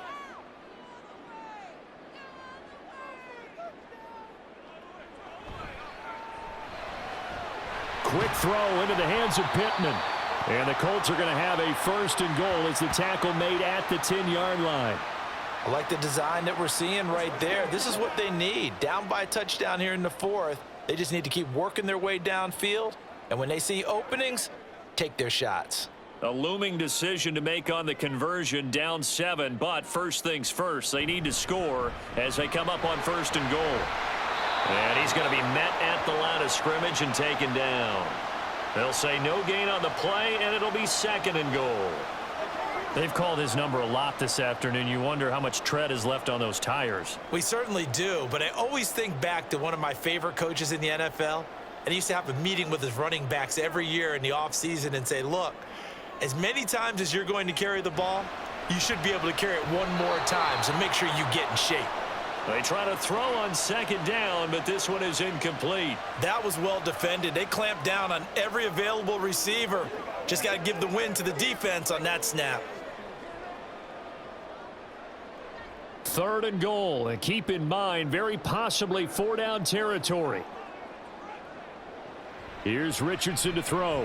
S4: Quick throw into the hands of Pittman. And the Colts are going to have a first and goal as the tackle made at the 10-yard line.
S3: I like the design that we're seeing right there. This is what they need. Down by a touchdown here in the fourth. They just need to keep working their way downfield. And when they see openings, take their shots.
S4: A looming decision to make on the conversion, down 7. But first things first, they need to score as they come up on first and goal. And he's going to be met at the line of scrimmage and taken down. They'll say no gain on the play, and it'll be second and goal. They've called his number a lot this afternoon. You wonder how much tread is left on those tires.
S3: We certainly do, but I always think back to one of my favorite coaches in the NFL. And he used to have a meeting with his running backs every year in the offseason and say, look, as many times as you're going to carry the ball, you should be able to carry it one more time, so make sure you get in shape.
S4: They try to throw on second down, but this one is incomplete.
S3: That was well defended. They clamped down on every available receiver. Just got to give the win to the defense on that snap.
S4: Third and goal, and keep in mind, very possibly 4-down territory. Here's Richardson to throw.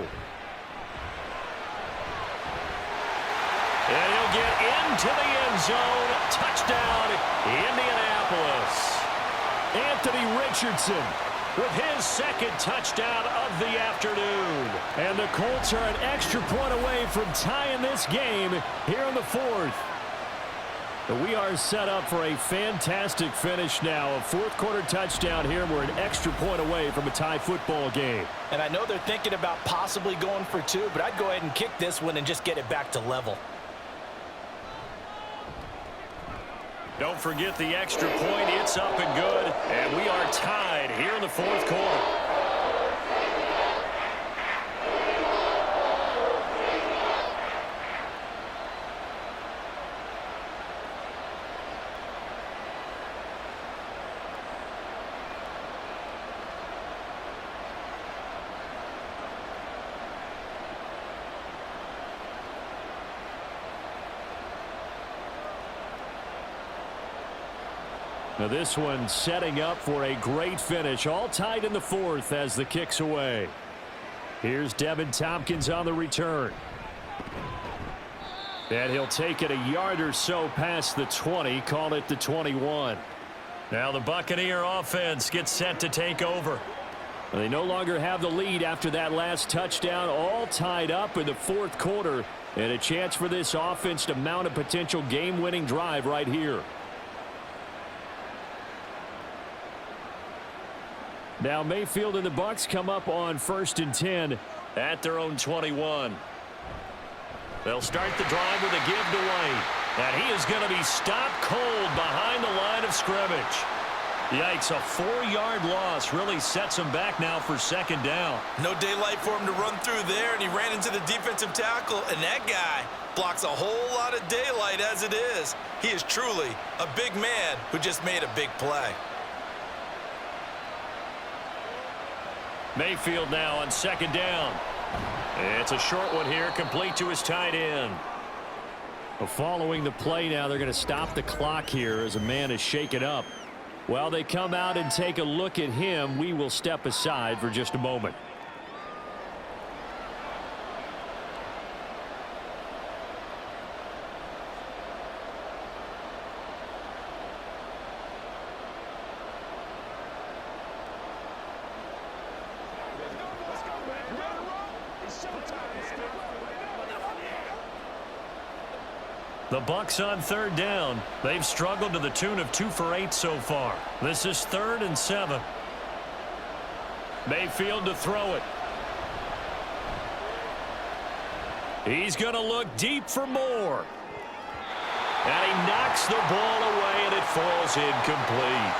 S4: And he'll get into the end zone. Touchdown, Indianapolis. Anthony Richardson with his second touchdown of the afternoon. And the Colts are an extra point away from tying this game here in the fourth. But we are set up for a fantastic finish now. A fourth-quarter touchdown here. We're an extra point away from a tie football game.
S3: And I know they're thinking about possibly going for 2, but I'd go ahead and kick this one and just get it back to level.
S4: Don't forget the extra point. It's up and good. And we are tied here in the fourth quarter. Now this one setting up for a great finish. All tied in the fourth as the kick's away. Here's Devin Tompkins on the return. And he'll take it a yard or so past the 20. Call it the 21. Now the Buccaneer offense gets set to take over. They no longer have the lead after that last touchdown. All tied up in the fourth quarter. And a chance for this offense to mount a potential game-winning drive right here. Now Mayfield and the Bucs come up on 1st and 10 at their own 21. They'll start the drive with a give to White. And he is going to be stopped cold behind the line of scrimmage. Yikes, a 4-yard loss really sets him back now for second down.
S3: No daylight for him to run through there, and he ran into the defensive tackle, and that guy blocks a whole lot of daylight as it is. He is truly a big man who just made a big play.
S4: Mayfield now on second down. It's a short one here, complete to his tight end.
S2: Well, following the play now, they're going to stop the clock here as a man is shaken up. While they come out and take a look at him, we will step aside for just a moment.
S4: The Bucs on third down. They've struggled to the tune of 2 for 8 so far. This is 3rd and 7. Mayfield to throw it. He's going to look deep for more. And he knocks the ball away, and it falls incomplete.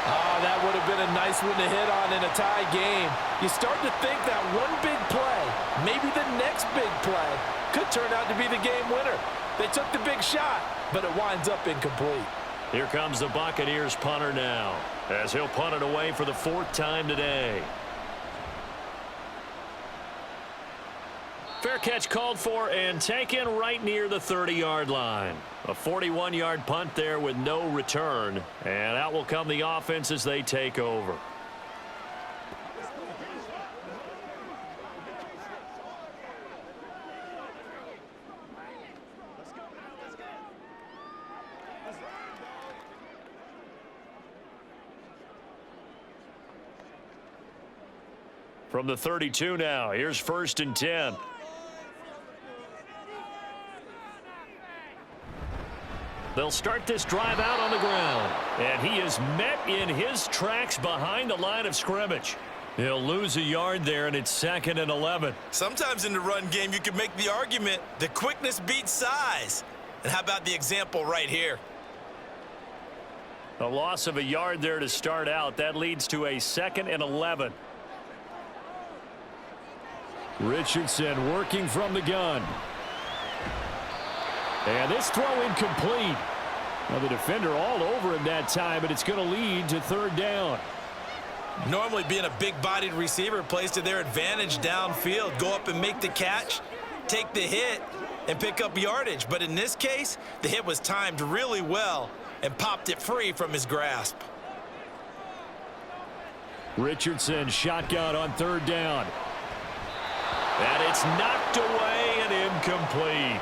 S3: Oh, that would have been a nice one to hit on in a tie game. You start to think that one big play, maybe the next big play, could turn out to be the game winner. They took the big shot, but it winds up incomplete.
S4: Here comes the Buccaneers punter now, as he'll punt it away for the 4th time today. Fair catch called for and taken right near the 30-yard line. A 41-yard punt there with no return, and out will come the offense as they take over. From the 32 now, here's 1st and 10. They'll start this drive out on the ground, and he is met in his tracks behind the line of scrimmage. He'll lose a yard there, and it's 2nd and 11.
S3: Sometimes in the run game, you can make the argument that quickness beats size. And how about the example right here?
S4: A loss of a yard there to start out. That leads to a 2nd and 11.
S2: Richardson working from the gun. And this throw incomplete. Well, the defender all over him that time, but it's going to lead to 3rd down.
S3: Normally being a big-bodied receiver plays to their advantage downfield. Go up and make the catch, take the hit, and pick up yardage. But in this case, the hit was timed really well and popped it free from his grasp.
S2: Richardson shotgun on 3rd down.
S4: And it's knocked away and incomplete.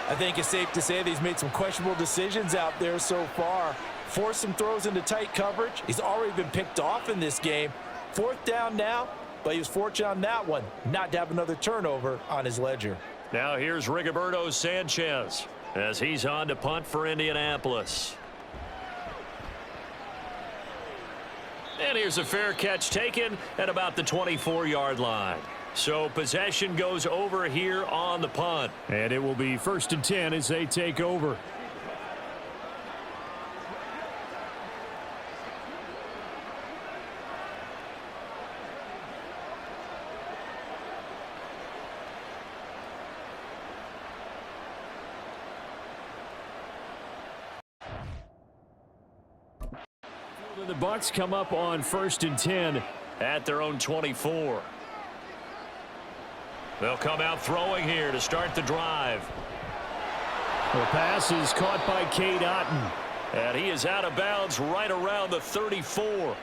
S3: I think it's safe to say that he's made some questionable decisions out there so far. Forced some throws into tight coverage. He's already been picked off in this game. 4th down now, but he was fortunate on that one not to have another turnover on his ledger.
S4: Now here's Rigoberto Sanchez as he's on to punt for Indianapolis. And here's a fair catch taken at about the 24-yard line. So possession goes over here on the punt.
S2: And it will be 1st and 10 as they take over. The Bucs come up on 1st and 10
S4: at their own 24. They'll come out throwing here to start the drive.
S2: The pass is caught by Cade Otton.
S4: And he is out of bounds right around the 34.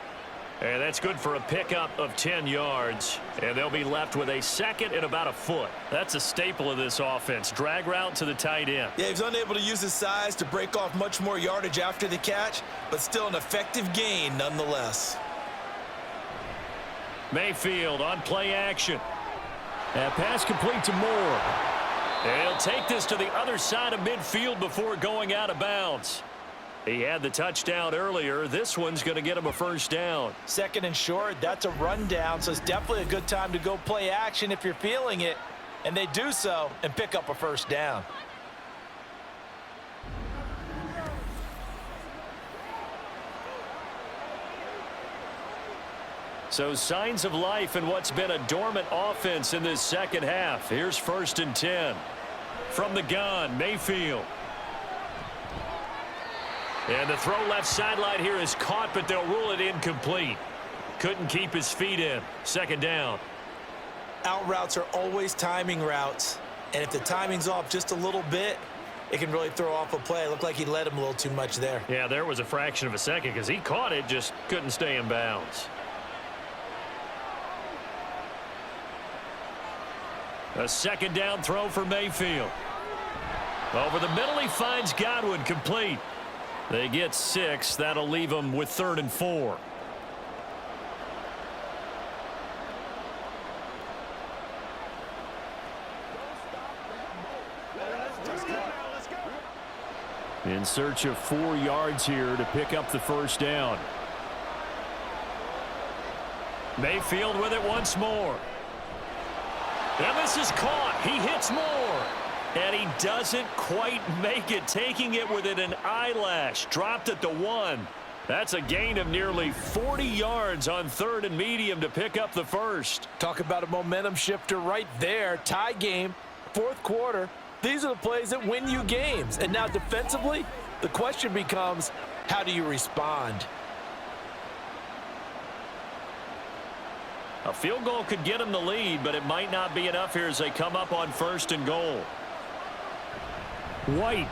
S4: And that's good for a pickup of 10 yards. And they'll be left with a 2nd and about a foot. That's a staple of this offense. Drag route to the tight end.
S3: Yeah, he's unable to use his size to break off much more yardage after the catch, but still an effective gain nonetheless.
S4: Mayfield on play action.
S2: That pass complete to Moore.
S4: And he'll take this to the other side of midfield before going out of bounds. He had the touchdown earlier. This one's going to get him a 1st down.
S3: 2nd and short, that's a rundown, so it's definitely a good time to go play action if you're feeling it. And they do so and pick up a 1st down.
S2: So signs of life in what's been a dormant offense in this second half. Here's 1st and 10. From the gun, Mayfield. And the throw left sideline here is caught, but they'll rule it incomplete. Couldn't keep his feet in. 2nd down.
S3: Out routes are always timing routes. And if the timing's off just a little bit, it can really throw off a play. It looked like he led him a little too much there.
S2: Yeah, there was a fraction of a second because he caught it, just couldn't stay in bounds. A 2nd down throw for Mayfield. Over the middle, he finds Godwin, complete. They get 6. That'll leave them with 3rd and 4. In search of 4 yards here to pick up the 1st down. Mayfield with it once more. And this is caught. He hits more. And he doesn't quite make it, taking it within an eyelash. Dropped at the 1. That's a gain of nearly 40 yards on 3rd and medium to pick up the 1st.
S3: Talk about a momentum shifter right there. Tie game, 4th quarter. These are the plays that win you games. And now defensively, the question becomes, how do you respond?
S2: A field goal could get him the lead, but it might not be enough here as they come up on 1st and goal. White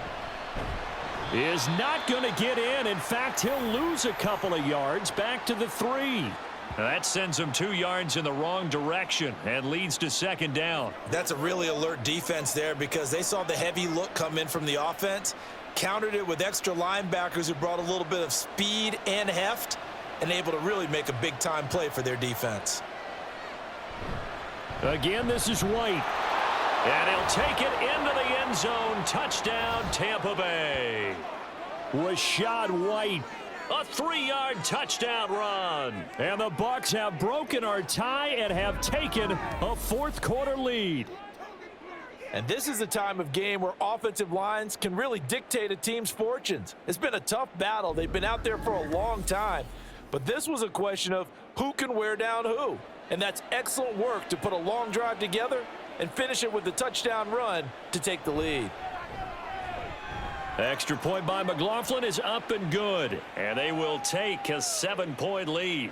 S2: is not going to get in. In fact, he'll lose a couple of yards back to the 3. That sends him 2 yards in the wrong direction and leads to 2nd down.
S3: That's a really alert defense there because they saw the heavy look come in from the offense, countered it with extra linebackers who brought a little bit of speed and heft, and able to really make a big-time play for their defense.
S2: Again, this is White. And he'll take it into the end zone. Touchdown, Tampa Bay. Rashad White. A 3-yard touchdown run. And the Bucs have broken our tie and have taken a 4th quarter lead.
S3: And this is a time of game where offensive lines can really dictate a team's fortunes. It's been a tough battle. They've been out there for a long time. But this was a question of who can wear down who. And that's excellent work to put a long drive together and finish it with the touchdown run to take the lead.
S2: Extra point by McLaughlin is up and good. And they will take a 7-point lead.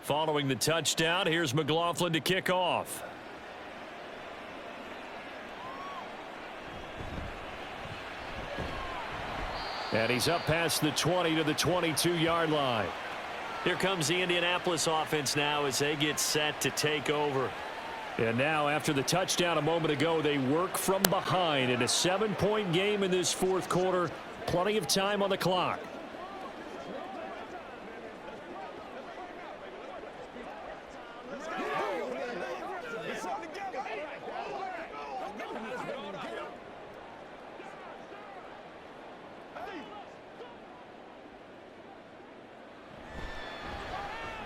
S2: Following the touchdown, here's McLaughlin to kick off. And he's up past the 20 to the 22-yard line. Here comes the Indianapolis offense now as they get set to take over. And now, after the touchdown a moment ago, they work from behind in a 7-point game in this 4th quarter. Plenty of time on the clock.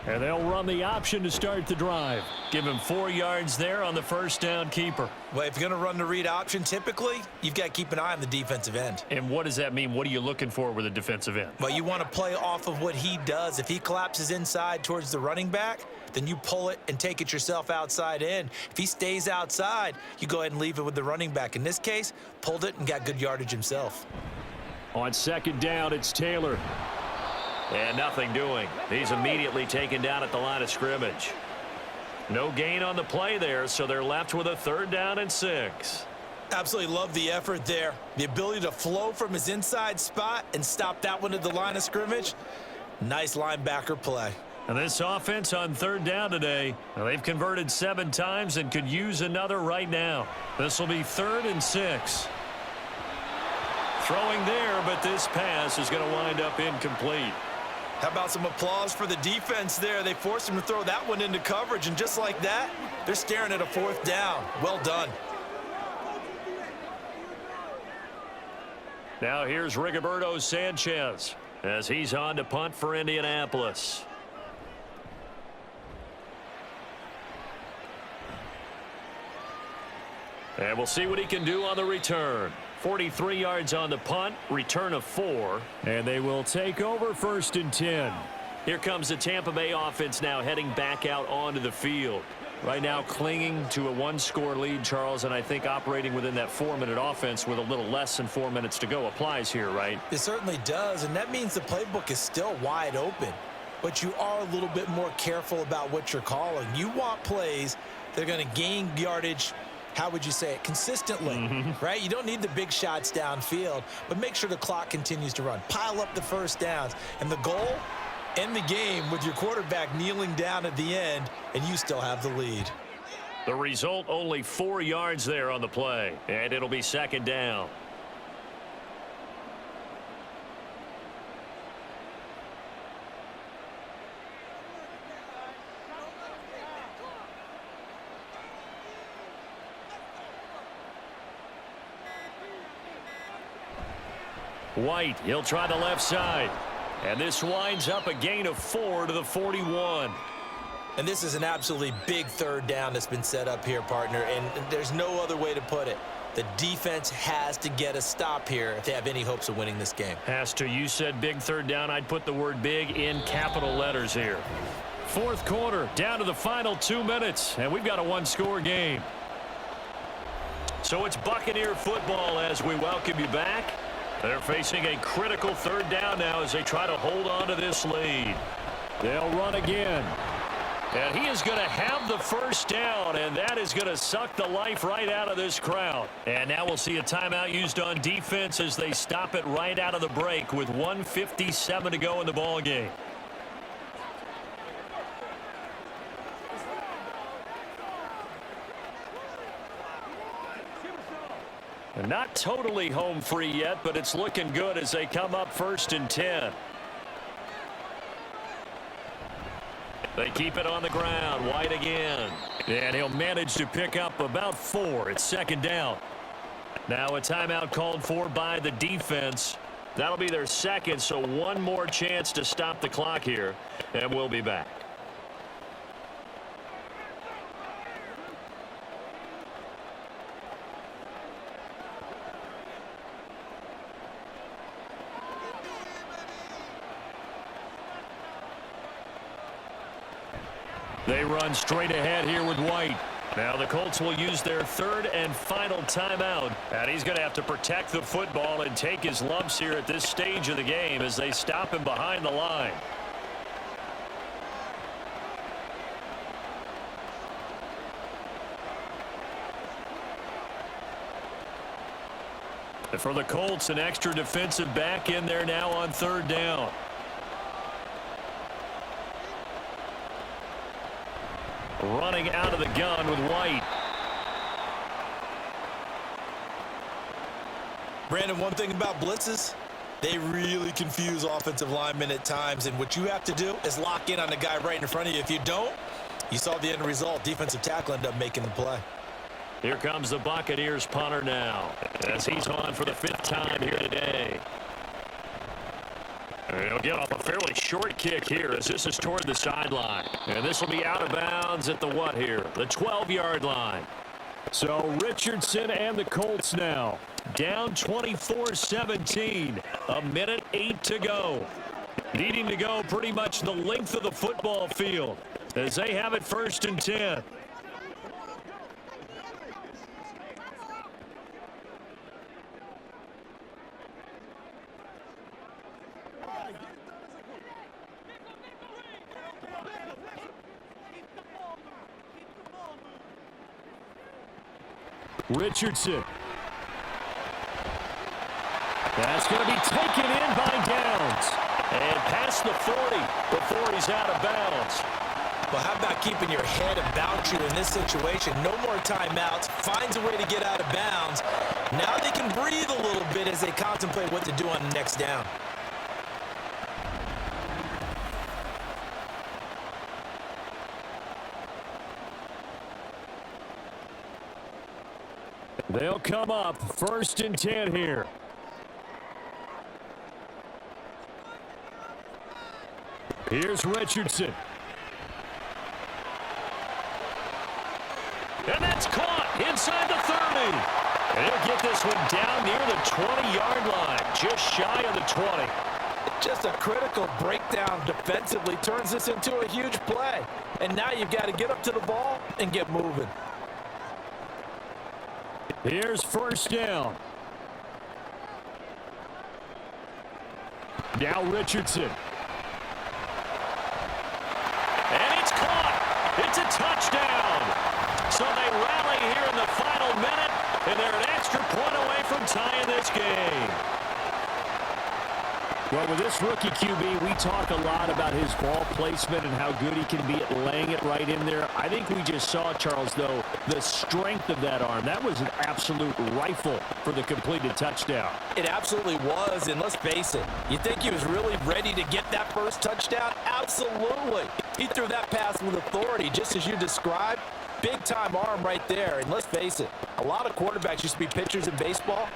S2: And they'll run the option to start the drive. Give him 4 yards there on the 1st down keeper.
S3: Well, if you're going to run the read option, typically, you've got to keep an eye on the defensive end.
S2: And what does that mean? What are you looking for with a defensive end?
S3: Well, you want to play off of what he does. If he collapses inside towards the running back, then you pull it and take it yourself outside in. If he stays outside, you go ahead and leave it with the running back. In this case, pulled it and got good yardage himself.
S2: On 2nd down, it's Taylor. And nothing doing. He's immediately taken down at the line of scrimmage. No gain on the play there, so they're left with a 3rd down and 6.
S3: Absolutely love the effort there. The ability to flow from his inside spot and stop that one at the line of scrimmage. Nice linebacker play.
S2: And this offense on 3rd down today, well, they've converted 7 times and could use another right now. This will be 3rd and 6. Throwing there, but this pass is going to wind up incomplete.
S3: How about some applause for the defense there? They forced him to throw that one into coverage, and just like that, they're staring at a 4th down. Well done.
S2: Now here's Rigoberto Sanchez as he's on to punt for Indianapolis. And we'll see what he can do on the return. 43 yards on the punt, return of 4.
S4: And they will take over 1st and 10.
S2: Here comes the Tampa Bay offense now heading back out onto the field. Right now clinging to a 1-score lead, Charles, and I think operating within that 4-minute offense with a little less than 4 minutes to go applies here, right?
S3: It certainly does, and that means the playbook is still wide open. But you are a little bit more careful about what you're calling. You want plays that are going to gain yardage, how would you say it, consistently, right? You don't need the big shots downfield, but make sure the clock continues to run. Pile up the first downs, and the goal, end the game with your quarterback kneeling down at the end, and you still have the lead.
S2: The result, only 4 yards there on the play, and it'll be 2nd down. White, he'll try the left side. And this winds up a gain of 4 to the 41.
S3: And this is an absolutely big 3rd down that's been set up here, partner, and there's no other way to put it. The defense has to get a stop here if they have any hopes of winning this game.
S2: Has to. You said big 3rd down. I'd put the word big in capital letters here. 4th quarter, down to the final 2 minutes, and we've got a 1-score game. So it's Buccaneer football as we welcome you back. They're facing a critical 3rd down now as they try to hold on to this lead.
S4: They'll run again.
S2: And he is going to have the 1st down, and that is going to suck the life right out of this crowd. And now we'll see a timeout used on defense as they stop it right out of the break with 1:57 to go in the ball game. Not totally home free yet, but it's looking good as they come up 1st and 10. They keep it on the ground. White again. And he'll manage to pick up about 4. It's 2nd down. Now a timeout called for by the defense. That'll be their 2nd, so one more chance to stop the clock here, and we'll be back. They run straight ahead here with White. Now the Colts will use their 3rd and final timeout. And he's going to have to protect the football and take his lumps here at this stage of the game as they stop him behind the line. And for the Colts, an extra defensive back in there now on 3rd down. Running out of the gun with White.
S3: Brandon, one thing about blitzes, they really confuse offensive linemen at times, and what you have to do is lock in on the guy right in front of you. If you don't, you saw the end result. Defensive tackle ended up making the play.
S2: Here comes the Buccaneers punter now as he's on for the 5th time here today. He'll get off a fairly short kick here as this is toward the sideline. And this will be out of bounds at the what here? The 12-yard line.
S4: So Richardson and the Colts now
S2: down 24-17. 1:08 to go. Needing to go pretty much the length of the football field as they have it 1st and 10.
S4: Richardson. That's going to be taken in by Downs.
S2: And past the 40 before he's out of bounds.
S3: Well, how about keeping your head about you in this situation? No more timeouts. Finds a way to get out of bounds. Now they can breathe a little bit as they contemplate what to do on the next down.
S4: They'll come up 1st and 10 here. Here's Richardson. And that's caught inside the 30. And he'll get this one down near the 20-yard line, just shy of the 20.
S3: Just a critical breakdown defensively turns this into a huge play. And now you've got to get up to the ball and get moving.
S4: Here's first down. Now Richardson. And it's caught. It's a touchdown. So they rally here in the final minute, and they're an extra point away from tying this game. Well, with this rookie QB, we talk a lot about his ball placement and how good he can be at laying it right in there. I think we just saw, Charles, though, the strength of that arm. That was an absolute rifle for the completed touchdown.
S3: It absolutely was, and let's face it, you think he was really ready to get that first touchdown? Absolutely. He threw that pass with authority, just as you described. Big-time arm right there, and let's face it, a lot of quarterbacks used to be pitchers in baseball.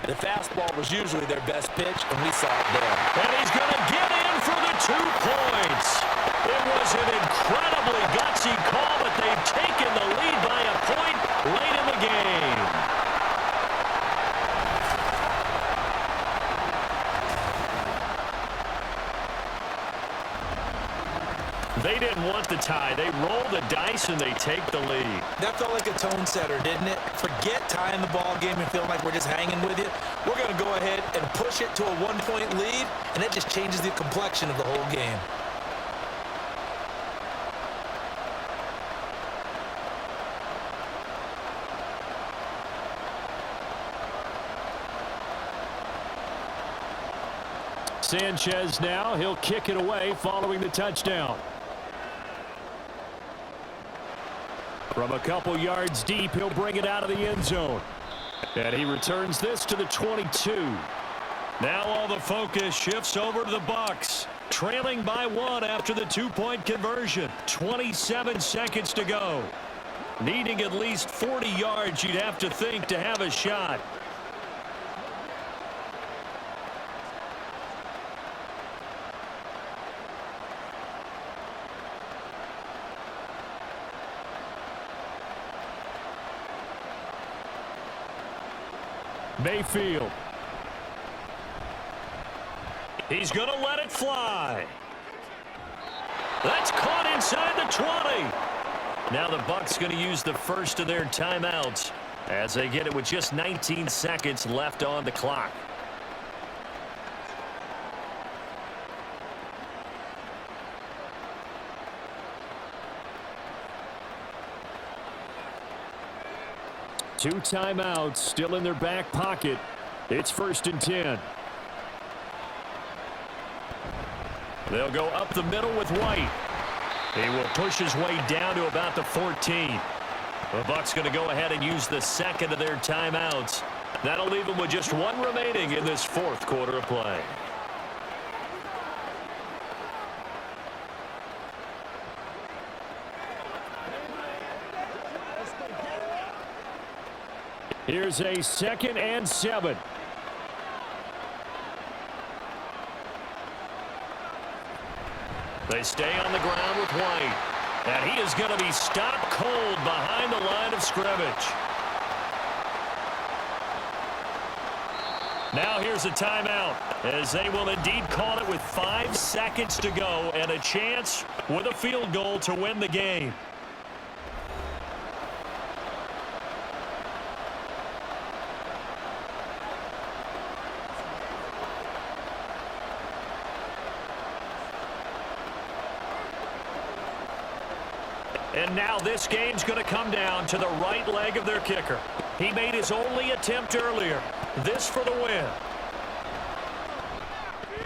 S3: The fastball was usually their best pitch, and we saw it there.
S4: And he's going to get in for the 2 points. It was an incredibly gutsy call, but they've taken the lead by a point late in the game. They didn't want the tie. They roll the dice and they take the lead.
S3: That felt like a tone setter, didn't it? Forget tying the ball game and feeling like we're just hanging with you. We're going to go ahead and push it to a 1-point lead, and that just changes the complexion of the whole game.
S4: Sanchez now. He'll kick it away following the touchdown. From a couple yards deep, he'll bring it out of the end zone. And he returns this to the 22. Now all the focus shifts over to the Bucs. Trailing by 1 after the 2-point conversion. 27 seconds to go. Needing at least 40 yards, you'd have to think, to have a shot. Mayfield. He's going to let it fly. That's caught inside the 20. Now the Bucs going to use the first of their timeouts as they get it with just 19 seconds left on the clock. Two timeouts still in their back pocket. It's 1st and 10. They'll go up the middle with White. He will push his way down to about the 14. The Bucs going to go ahead and use the second of their timeouts. That'll leave them with just 1 remaining in this 4th quarter of play. Here's a 2nd and 7. They stay on the ground with White. And he is going to be stopped cold behind the line of scrimmage. Now here's a timeout, as they will indeed call it with 5 seconds to go and a chance with a field goal to win the game. And now this game's going to come down to the right leg of their kicker. He made his only attempt earlier. This for the win.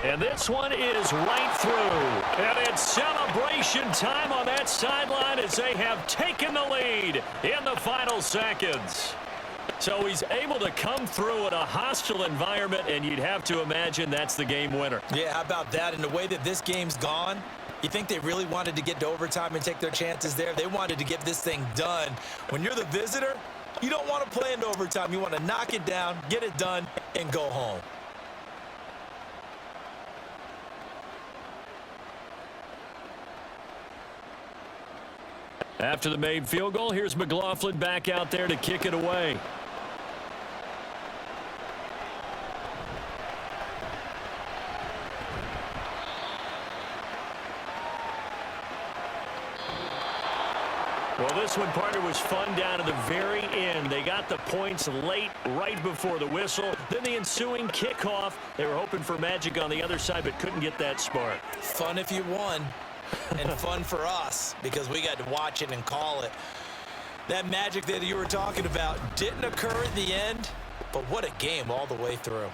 S4: And this one is right through. And it's celebration time on that sideline as they have taken the lead in the final seconds. So he's able to come through in a hostile environment, and you'd have to imagine that's the game winner.
S3: Yeah, how about that? And the way that this game's gone, you think they really wanted to get to overtime and take their chances there? They wanted to get this thing done. When you're the visitor, you don't want to play into overtime. You want to knock it down, get it done, and go home.
S2: After the made field goal, here's McLaughlin back out there to kick it away. Well, this one, partner, was fun down to the very end. They got the points late, right before the whistle. Then the ensuing kickoff. They were hoping for magic on the other side, but couldn't get that spark.
S3: Fun if you won, and fun for us because we got to watch it and call it. That magic that you were talking about didn't occur in the end, but what a game all the way through.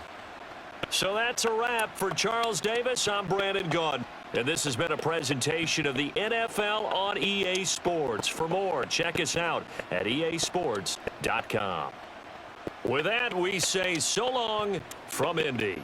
S2: So that's a wrap. For Charles Davis, I'm Brandon Gaudin. And this has been a presentation of the NFL on EA Sports. For more, check us out at easports.com. With that, we say so long from Indy.